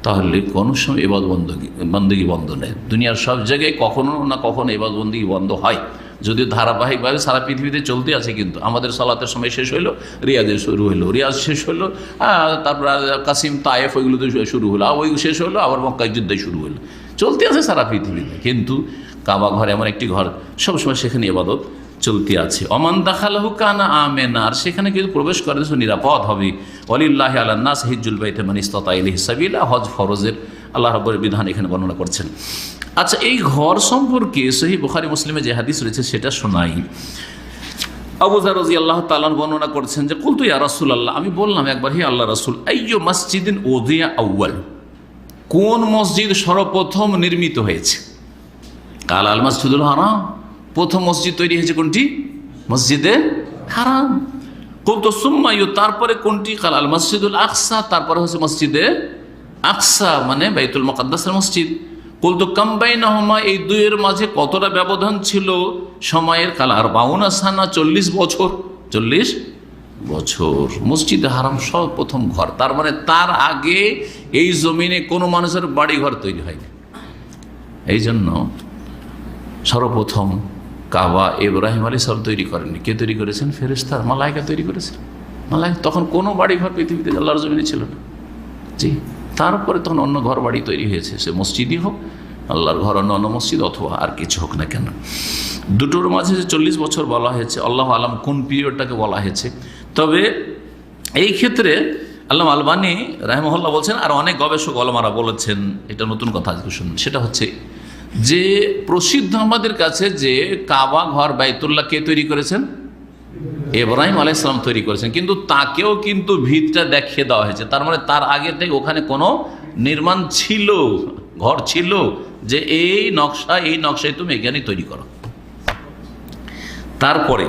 তাহলে কোনো সময় ইবাদত বন্দেগী বন্ধ নেই। দুনিয়ার সব জায়গায় কখনো না কখনো ইবাদত বন্দেগী বন্ধ হয়, যদিও ধারাবাহিকভাবে সারা পৃথিবীতে চলতে আছে। কিন্তু আমাদের সালাতের সময় শেষ হইলো, রিয়াজে শুরু হইলো, রিয়াজ শেষ হলো, তারপর কাসিম তায়েফ ওইগুলোতে শুরু হলো, ওই শেষ হলো, আবার মক্কায় যুদ্ধ শুরু হলো, চলতে আছে সারা পৃথিবীতে। কিন্তু কাবা ঘর এমন একটি ঘর, সবসময় সেখানে ইবাদত চলতে আছে। অমান দাখালাহু কানা আমেনা, আর সেখানে কিন্তু প্রবেশ করে নিরাপদ হবে। ওয়ালিল্লাহি আলান নাস হিজ্জুল বাইতি মান ইসতাতা ইলাইহি সাবিলা, হজ ফরজের আল্লাহ রাব্বুল বিধান এখানে বর্ণনা করছেন। আচ্ছা, এই ঘর সম্পর্কে সহিহ বুখারী মুসলিমে যে হাদিস রয়েছে সেটা শোনাই। আবু যার রাদিয়াল্লাহু তাআলা বর্ণনা করছেন যে কুলতু ইয়া রাসূলুল্লাহ, আমি বললাম একবার, হে আল্লাহ রাসূল, আইয়ু মসজিদিন উযিয়া আউয়াল, কোন মসজিদ সর্বপ্রথম নির্মিত হয়েছে? কাল আল মসজিদুল হারাম, প্রথম মসজিদ তৈরি হয়েছে কোনটি? মসজিদে হারাম। কুলতু সুম্মা ইউ, তারপরে কোনটি? কাল আল মসজিদুল আকসা, তারপরে হচ্ছে মসজিদে আকসা মানে বাইতুল মুকাদ্দাসের মসজিদ। কুলতু কাম বাইনাহুমা, এই দুইয়ের মাঝে কতটা ব্যবধান ছিল সময়ের? কাল আরবাউনা সানা, 40 বছর। 40 বছর মসজিদে হারাম সর্বপ্রথম ঘর, তার মানে তার আগে এই জমিনে কোনো মানুষের বাড়ি ঘর তৈরি হয়নি। এই জন্য সর্বপ্রথম কাবা ইব্রাহিম আলাইহিস সালাম তৈরি করেননি। কে তৈরি করেছেন? ফেরেশতা, মালায়েকা তৈরি করেছেন। মালায়েকা, তখন কোনো বাড়ি ঘর পৃথিবীতে আল্লাহর জমিনে ছিল না। জি, তারপরে তখন অন্য ঘর বাড়ি তৈরি হয়েছে, সে মসজিদই হোক, আল্লাহর ঘর, অন্য মসজিদ, অথবা আর কিছু হোক না কেন। দুটোর মাঝে যে 40 বছর বলা হয়েছে, আল্লাহ আলাম কোন পিরিয়ডটাকে বলা হয়েছে। তবে এই ক্ষেত্রে আল্লামা আলবানী রাহিমাহুল্লাহ বলছেন, আর অনেক গবেষক ওলামারা বলেছেন, এটা নতুন কথা আজকে শুনুন, সেটা হচ্ছে যে প্রসিদ্ধ আমাদের কাছে যে কাবা ঘর বাইতুল্লাহ কে তৈরি করেছেন? ইব্রাহিম আলাইহিস সালাম তৈরি করেছেন, কিন্তু তাকেও কিন্তু ভিতটা দেখিয়ে দেওয়া হয়েছে। তার মানে তার আগে থেকে ওখানে কোনো নির্মাণ ছিল, ঘর ছিল, যে এই নকশায় তুমি এখানেই তৈরি করো। তারপরে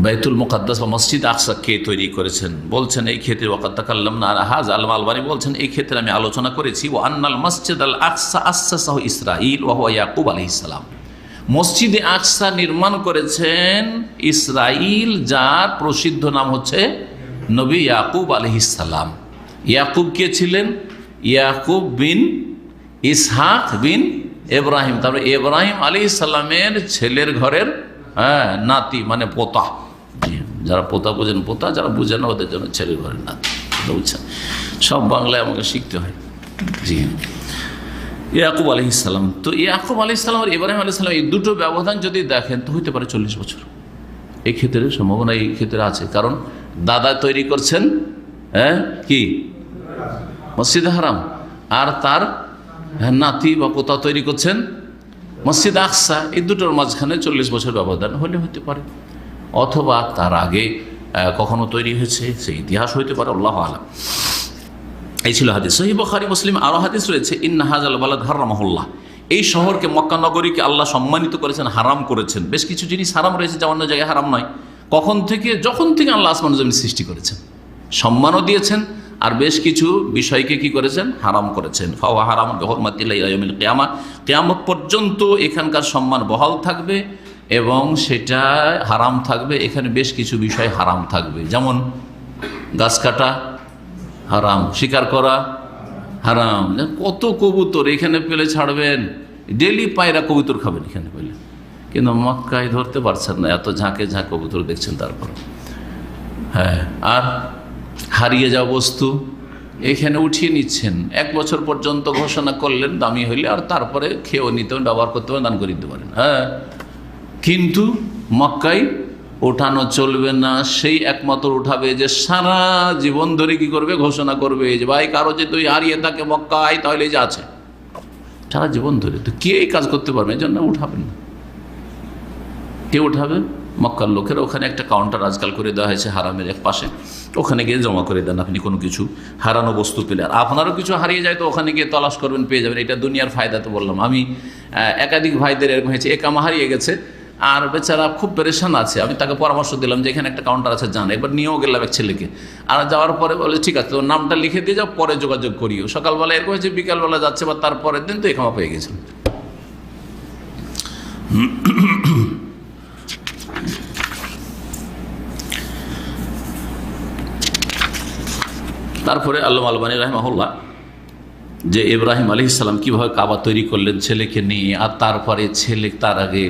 বাইতুল মুকাদ্দাস বা মসজিদ আকসা কে তৈরি করেছেন বলছেন এই ক্ষেত্রে ওয়াকাদ তাকাল্লামনা আলা হাযা, আল আলবানী বলছেন এই ক্ষেত্রে আমি আলোচনা করেছি। ওয়া আন্নাল মসজিদ আল আকসা আসসাসাহু ইসরাঈল ওয়া হুয়া ইয়াকুব আলাইহিস সালাম, মসজিদে আকসা নির্মাণ করেছেন ইসরাঈল, যার প্রসিদ্ধ নাম হচ্ছে নবী ইয়াকুব আলাইহিস সালাম। ইয়াকুব কে ছিলেন? ইয়াকুব বিন ইসহাক বিন ইব্রাহিম। তারপরে ইব্রাহিম আলাইহিস সালামের ছেলের ঘরের নাতি, মানে পোতা। যারা পোতা বোঝেন পোতা, যারা বুঝেন ওদের জন্য ছেলের ঘরের নাতি। বুঝছেন, সব বাংলায় আমাকে শিখতে হয়। জি, ইয়াকুব আলাইহিস সালাম। তো ইয়াকুব আলাইহিস সালাম আর ইব্রাহিম আলাইহিস সালাম এই দুটো ব্যবধান যদি দেখেন তো হইতে পারে 40 বছর। এই ক্ষেত্রে সম্ভাবনা এই ক্ষেত্রে আছে, কারণ দাদা তৈরি করছেন কি মসজিদ হারাম, আর তার নাতি বা পোতা তৈরি করছেন মসজিদ আকসা। এই দুটোর মাঝখানে 40 বছর ব্যবধান হলে হতে পারে, অথবা তার আগে কখনো তৈরি হয়েছে, সেই ইতিহাস হইতে পারে, আল্লাহু আলাম। এই ছিল হাদিস। সহিহ বুখারী মুসলিম আরো হাদিস রয়েছে, ইন্না হাযাল বালাদ হারামাহুল্লাহ, এই শহরকে, মক্কা নগরীকে আল্লাহ সম্মানিত করেছেন, হারাম করেছেন। বেশ কিছু জিনিস হারাম রয়েছে যা অন্য জায়গায় হারাম নয়। কখন থেকে? যখন থেকে আল্লাহ আসমান জমিন সৃষ্টি করেছেন, সম্মানও দিয়েছেন, আর বেশ কিছু বিষয়কে কি করেছেন? হারাম করেছেন। ফাওয়া হারাম বিহুরমাতিল্লাহি ইলা ইয়াউমিল কিয়ামা, কিয়ামত পর্যন্ত এখানকার সম্মান বহাল থাকবে এবং সেটা হারাম থাকবে। এখানে বেশ কিছু বিষয় হারাম থাকবে, যেমন গাছ কাটা হারাম, শিকার করা হারাম। কত কবুতর এখানে পেলে ছাড়বেন, ডেলি পায়রা কবুতর খাবেন এখানে পেলে, কিন্তু মক্কায় ধরতে পারছেন না, এত ঝাঁকে ঝাঁক কবুতর দেখছেন। তারপর আর হারিয়ে যাওয়া বস্তু এখানে উঠিয়ে নিচ্ছেন, 1 বছর পর্যন্ত ঘোষণা করলেন দামি হইলে, আর তারপরে খেয়েও নিতে পারেন, ব্যবহার করতে পারেন, দান করে দিতে পারেন। কিন্তু মক্কায় ওঠানো চলবে না। সেই একমাত্র উঠাবে যে সারা জীবন ধরে কি করবে? ঘোষণা করবে যে ভাই কারো যে তুই হারিয়ে থাকে মক্কায়, তাহলে যে আছে সারা জীবন ধরে। তো কে এই কাজ করতে পারবে? এই জন্য উঠাবেন না। কে উঠাবে? মক্কার লোকেরা। ওখানে একটা কাউন্টার আজকাল করে দেওয়া হয়েছে হারামের এক পাশে, ওখানে গিয়ে জমা করে দেন আপনি কোনো কিছু হারানো বস্তু পেলে। আর আপনারও কিছু হারিয়ে যায় তো ওখানে গিয়ে তলাশ করবেন, পেয়ে যাবেন। এটা দুনিয়ার ফায়দা। তো বললাম আমি, একাধিক ভাইদের এরকম হয়েছে, একামা হারিয়ে গেছে আর বেচারা খুব পেরেশান আছে। আমি তাকে পরামর্শ দিলাম যে এখানে একটা কাউন্টার আছে, যান। একবার নিয়েও গেলাম এক ছেলেকে, আর যাওয়ার পরে বলে ঠিক আছে, তোর নামটা লিখে দিয়ে যাও, পরে যোগাযোগ করিও। সকালবেলা এরকম হয়েছে, বিকালবেলা যাচ্ছে বা তারপরের দিন তো একামা পেয়ে গেছেন। তারপরে আল্লামা আলবানী রাহিমাহুল্লাহ যে ইব্রাহিম আলাইহিস সালাম কীভাবে কাবা তৈরি করলেন ছেলেকে নিয়ে, আর তারপরে তার আগে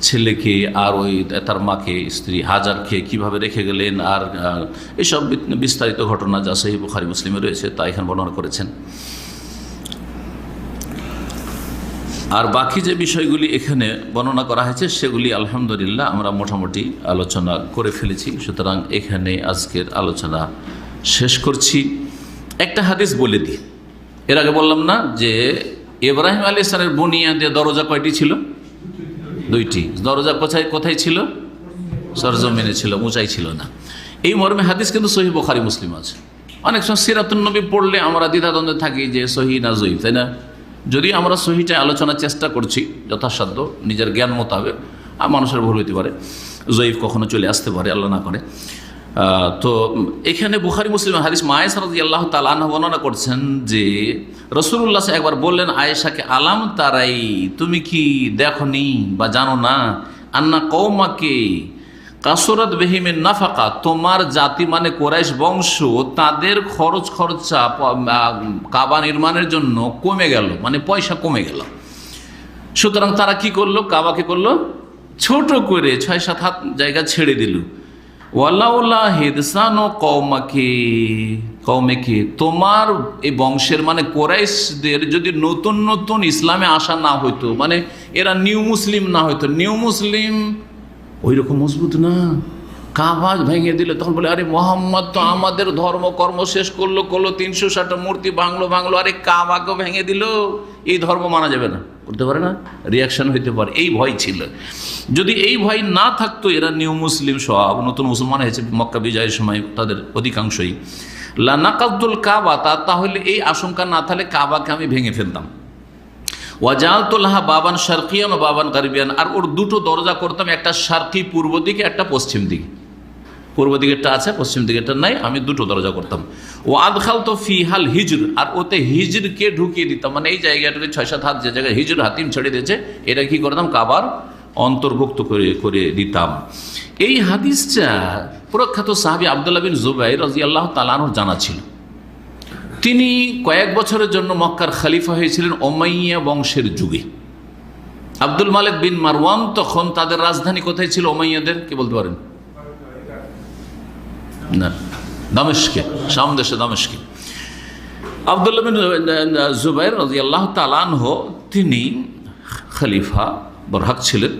ছেলেকে আর ওই তার মাকে, স্ত্রী হাজারকে কীভাবে রেখে গেলেন, আর এসব বিস্তারিত ঘটনা যা সহিহ বুখারী মুসলিমে রয়েছে তা এখানে বর্ণনা করেছেন। আর বাকি যে বিষয়গুলি এখানে বর্ণনা করা হয়েছে সেগুলি আলহামদুলিল্লাহ আমরা মোটামুটি আলোচনা করে ফেলেছি। সুতরাং এখানে আজকের আলোচনা শেষ করছি। একটা হাদিস বলে দিই, এর আগে বললাম না যে ইব্রাহিম আলাইহিস সালামের বুনিয়াদে দরজা কয়টি ছিল? 2টি। দরজা কোথায় ছিল? সরজমিনে ছিল, উঁচাই ছিল না। এই মর্মে হাদিস কিন্তু সহিহ বুখারী মুসলিম আছে। অনেক সময় সিরাতুন নবী পড়লে আমরা দ্বিধাদ্বন্দ্বে থাকি যে সহিহ না জয়ীফ, তাই না? যদি আমরা সহিহটা আলোচনার চেষ্টা করছি যথাসাধ্য নিজের জ্ঞান মোতাবেক, আর মানুষের ভুল হইতে পারে, জয়ীফ কখনো চলে আসতে পারে, আল্লাহ না করে। তো এখানে বুখারী মুসলিম হাদিস আয়েশা রাদিয়াল্লাহু তাআলা আনহা বর্ণনা করছেন যে রাসূলুল্লাহ একবার বললেন আয়েশাকে, আলাম তারাই, তুমি কি দেখনি বা জানো না, আন্না কওমাকে কাসরাত বিহিমিন নাফাকা, তোমার জাতি মানে কুরাইশ বংশ, তাদের খরচা কাবা নির্মাণের জন্য কমে গেল, মানে পয়সা কমে গেল। সুতরাং তারা কি করলো? কাবাকে করলো ছোট করে 6-7 হাত জায়গা ছেড়ে দিল। ওয়ালাউলা হিদসানো কওমেকে, তোমার এই বংশের মানে কোরাইশদের যদি নতুন নতুন ইসলামে আসা না হইতো, মানে এরা নিউ মুসলিম না হইতো, নিউ মুসলিম ওই রকম মজবুত না, কাবা ভেঙে দিলে তখন বলে আরে মোহাম্মদ তো আমাদের ধর্মকর্ম শেষ করলো 360টা মূর্তি ভাঙলো, আরে কাবাকেও ভেঙে দিল, এই ধর্ম মানা যাবে না, করতে পারে না, রিয়াকশন হইতে পারে। এই ভয় ছিল। যদি এই ভয় না থাকতো, এরা নিউ মুসলিম সব নতুন মুসলমান হয়েছে মক্কা বিজয়ের সময় তাদের অধিকাংশই, লানাকাদুল কাবা, তাহলে এই আশঙ্কা না থাকলে কাবাকে আমি ভেঙে ফেলতাম। ওয়াজালতুল্লাহা বাবান শারকিয়ান ও বাবান গারবিয়ান, আর ওর 2টো দরজা করতাম, একটা শারকি পূর্ব দিকে, একটা পশ্চিম দিকে। পূর্ব দিকেরটা আছে, পশ্চিম দিকেরটা নাই, আমি 2টো দরজা করতাম। ও আদখালতু ফিহাল হিজর, আর ওতে হিজরকে ঢুকিয়ে দিতাম, মানে এই জায়গাটাতে 6-7 হাত যে জায়গায় হিজর হাতিম ছেড়ে দিয়েছে, এটা কি করতাম? কাবার অন্তর্ভুক্ত করে দিতাম। এই হাদিসটা প্রখ্যাত সাহাবী আব্দুল্লাহ বিন জুবাইর রাদিয়াল্লাহু তাআলা আনহু জানা ছিল। তিনি কয়েক বছরের জন্য মক্কার খলিফা হয়েছিলেন উমাইয়া বংশের যুগে। আব্দুল মালিক বিন মারওয়ান তখন তাদের রাজধানী কোথায় ছিল উমাইয়াদের, কি বলতে পারেন? না, দামেস্কে, শাম দেশে দামেস্কে। আব্দুল্লাহ বিন জুবাইর রাদিয়াল্লাহু তাআলা আনহু তিনি খলিফা বরহাক ছিলেন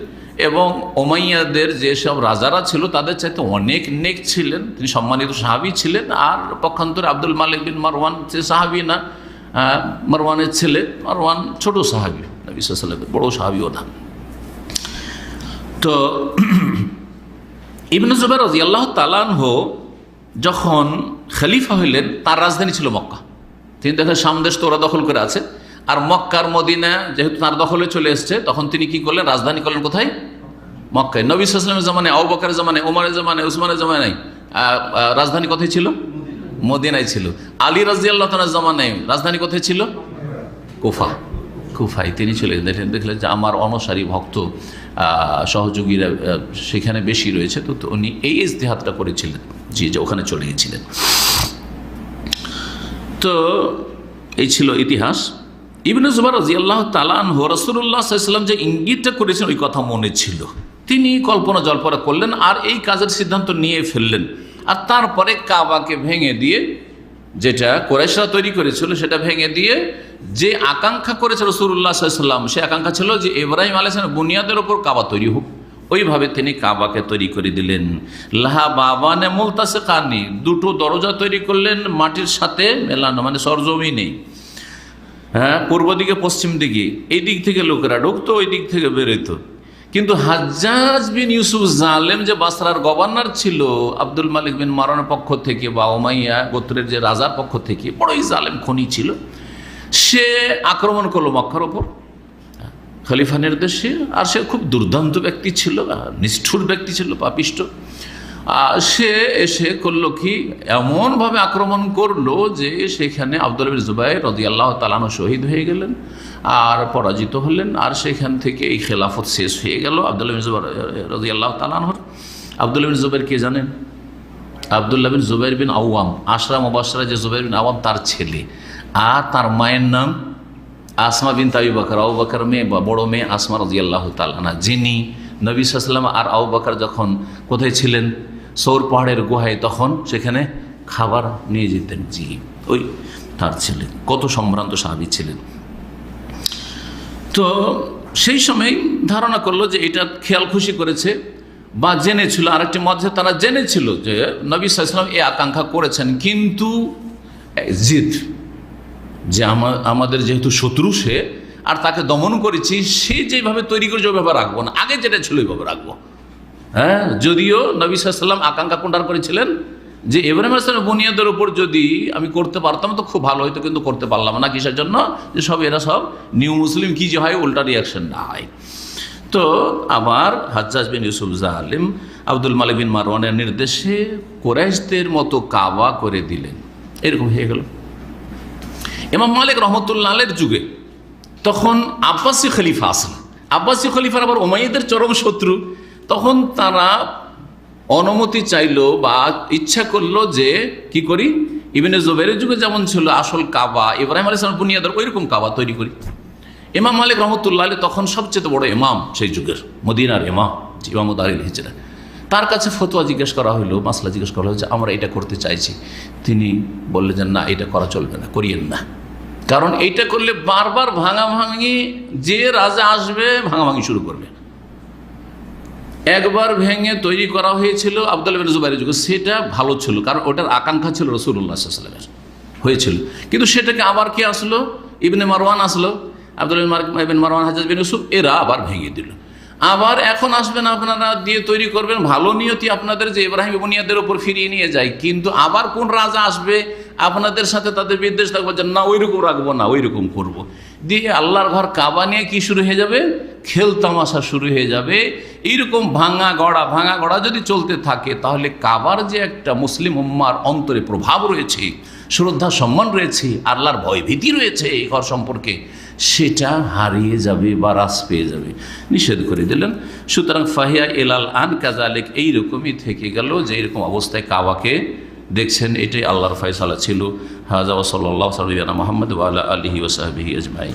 এবং উমাইয়াদের যেসব রাজারা ছিল তাদের চাইতে অনেক নেক ছিলেন। তিনি সম্মানিত সাহাবী ছিলেন। আর পক্ষান্তরে আব্দুল মালিক বিন মারওয়ান সে সাহাবী না, মারওয়ানের ছেলে। মারওয়ান ছোট সাহাবী, নবী সাল্লাল্লাহু আলাইহি ওয়াসাল্লামের বড় সাহাবীও না। তো ইবনে জুবাইর রাদিয়াল্লাহু তাআলা আনহু যখন খলিফা হইলেন তার রাজধানী ছিল মক্কা। তিনি দেখেন শাম দেশ তো ওরা দখল করে আছে, আর মক্কার মদিনা যেহেতু তার দখলে চলে এসছে, তখন তিনি কি করলেন? রাজধানী করলেন কোথায়? মক্কায়। নবী সাল্লাল্লাহু আলাইহি ওয়াসাল্লামের জামানায়, আবু বকরের জামানায়, ওমরের জামানায়, উসমানের জামানায় রাজধানী কোথায় ছিল? মদিনায় ছিল। আলী রাদিয়াল্লাহু তাআলার জামানায় রাজধানী কোথায় ছিল? কুফা। কুফায় তিনি চলে গেলেন। দেখলেন যে আমার অনুসারী ভক্ত সহযোগীরা সেখানে বেশি রয়েছে, তো উনি এই ইজতিহাদটা করেছিলেন যে ওখানে চলে গিয়েছিলেন। তো এই ছিল ইতিহাস। ইবনে জুবাইর রাদিয়াল্লাহু তাআলা আনহু রাসূলুল্লাহ সাল্লাল্লাহু আলাইহি ওয়াসাল্লাম যে ইঙ্গিতটা করেছেন ওই কথা মনে ছিল। তিনি কল্পনা জল্পনা করলেন আর এই কাজের সিদ্ধান্ত নিয়ে ফেললেন। আর তারপরে কাবাকে ভেঙে দিয়ে, যেটা কুরাইশরা তৈরি করেছিল সেটা ভেঙে দিয়ে যে আকাঙ্ক্ষা করেছে রাসূলুল্লাহ সাল্লাল্লাহু আলাইহি ওয়াসাল্লাম, সে আকাঙ্ক্ষা ছিল যে ইব্রাহিম আলাইহিস সালামের বুনিয়াদের উপর কাবা তৈরি হোক। ওইভাবে তিনি কাবাকে তৈরি করে দিলেন। লাহা বাবানে মুলতাসিকানি, দুটো দরজা তৈরি করলেন মাটির সাথে মেলানো, মানে সরজমিনে। হ্যাঁ, পূর্ব দিকে পশ্চিম দিকে, এই দিক থেকে লোকেরা ঢুকতো, ওই দিক থেকে বেরোতো। কিন্তু হাজ্জাজ বিন ইউসুফ জালেম যে বাসরার গভর্নর ছিল আব্দুল মালিক বিন মারওয়ানের পক্ষ থেকে বা উমাইয়া গোত্রের যে রাজার পক্ষ থেকে, বড়ই জালেম খনি ছিল, সে আক্রমণ করলো মক্কার ওপর খলিফা নির্দেশে। আর সে খুব দুর্দান্ত ব্যক্তি ছিল, নিষ্ঠুর ব্যক্তি ছিল, পাপিষ্ট। সে এসে করলো কি, এমনভাবে আক্রমণ করলো যে সেখানে আব্দুল্লাহ বিন জুবাইর রাদিয়াল্লাহু তাআলা আনহু শহীদ হয়ে গেলেন আর পরাজিত হলেন। আর সেখান থেকে এই খেলাফত শেষ হয়ে গেল আব্দুল্লাহ বিন জুবাইর রাদিয়াল্লাহু তাআলা আনহুর। আব্দুল্লাহ বিন জুবাইর কে জানেন? আব্দুল্লাহ বিন জুবাইর বিন আওয়াম, আশরা মুবাশশারা যে জুবাইর বিন আওয়াম তার ছেলে। আর তার মায়ের নাম আসমা বিনতে আবি বকর, আবু বকর মেয়ে বা বড় মেয়ে আসমা রাদিয়াল্লাহু তাআলা আনহা, যিনি নবী সাল্লাল্লাহু আলাইহি ওয়াসাল্লাম আর আবু বকর যখন কোথায় ছিলেন, সৌর পাহাড়ের গুহায়, তখন সেখানে খাবার নিয়ে যেতেন। জি, ওই তার ছেলে। কত সম্ভ্রান্ত সাহাবী ছিলেন। তো সেই সময় ধারণা করলো যে এটা খেয়াল খুশি করেছে বা জেনেছিল। আরেকটি মধ্যে তারা জেনেছিল যে নবী সাল্লাল্লাহু আলাইহি ওয়াসাল্লাম এই আকাঙ্ক্ষা করেছেন, কিন্তু জিদ যে আমাদের যেহেতু শত্রু সে, আর তাকে দমন করেছি, সে যেভাবে তৈরি করেছে ওইভাবে রাখবো না, আগে যেটা ছিল ওইভাবে রাখবো। হ্যাঁ, যদিও নবী সাল্লাল্লাহু আলাইহি ওয়াসাল্লাম আকাঙ্ক্ষা কোনটার করেছিলেন যে ইব্রাহিম আলাইহিস সালামের বুনিয়াদের উপর যদি আমি করতে পারতাম তো খুব ভালো হতো, কিন্তু করতে পারলাম না। কিসের জন্য? যে সব এরা সব নিউ মুসলিম কি যে হয়, উল্টা রিয়াকশন না হয়। তো আবার হাজ্জাজ বিন ইউসুফ জালিম আব্দুল মালিক বিন মারওয়ানের নির্দেশে কুরাইশদের মতো কাবা করে দিলেন। এরকম হয়ে গেল। ইমাম মালিক রহমতুল্লাহ আলাইহির যুগে তখন আব্বাসী খলিফা আসলেন। আব্বাসী খলিফার আবার উমাইয়াদের চরম শত্রু। তখন তারা অনুমতি চাইলো বা ইচ্ছা করলো যে কি করি, ইবনে জুবাইরের যুগে যেমন ছিল আসল কাবা, ইব্রাহিম আলাইহিস সালামের বুনিয়াদের ওইরকম কাবা তৈরি করি। ইমাম মালিক রহমতুল্লাহ আলাইহি তখন সবচেয়ে বড় ইমাম সেই যুগের, মদিনার ইমাম, ইমাম দারিল হিজরা। তার কাছে ফতোয়া জিজ্ঞেস করা হলো, মাসলা জিজ্ঞেস করা হলো যে আমরা এটা করতে চাইছি। তিনি বললেন যে না, এটা করা চলবে না, করিয়েন না। কারণ এইটা করলে বারবার ভাঙাভাঙি, যে রাজা আসবে ভাঙাভাঙি শুরু করবে। একবার ভেঙে তৈরি করা হয়েছিল আব্দুল্লাহ বিন জুবাইরের যুগে, সেটা ভালো ছিল, কারণ ওটার আকাঙ্ক্ষা ছিল রাসূলুল্লাহ সাল্লাল্লাহু আলাইহি ওয়াসাল্লামের, হয়েছিল। কিন্তু সেটাকে আবার কি আসলো, ইবনে মারওয়ান আসলো, আব্দুল্লাহ বিন মারওয়ান, হাজ্জাজ বিন ইউসুফ, এরা আবার ভেঙে দিল। আবার এখন আসবেন আপনারা দিয়ে তৈরি করবেন, ভালো নিয়তি আপনাদের যে ইব্রাহিম বুনিয়াদের উপর ফিরিয়ে নিয়ে যায়। কিন্তু আবার কোন রাজা আসবে আপনাদের সাথে তাদের বিদ্বেষ থাকবে যে না ওইরকম রাখবো না, ওইরকম করবো। দিয়ে আল্লাহর ঘর কাবা নিয়ে কি শুরু হয়ে যাবে, খেল তামাশা শুরু হয়ে যাবে। এইরকম ভাঙা গড়া যদি চলতে থাকে, তাহলে কাবার যে একটা মুসলিম উম্মার অন্তরে প্রভাব রয়েছে, শ্রদ্ধা সম্মান রয়েছে, আল্লাহর ভয় ভীতি রয়েছে এই ঘর সম্পর্কে, সেটা হারিয়ে যাবে বা হ্রাস পেয়ে যাবে। নিষেধ করে দিলেন। সুতরাং ফাহিয়া এলাল আন কাজালেক, এইরকমই থেকে গেল যে এরকম অবস্থায় কাবাকে দেখছেন এটাই আল্লাহর ফয়সালা ছিল। হাযা ওয়া সাল্লাল্লাহু আলা মুহাম্মদ ওয়া আলা আলিহি ওয়া সাহবিহি আজমাইন।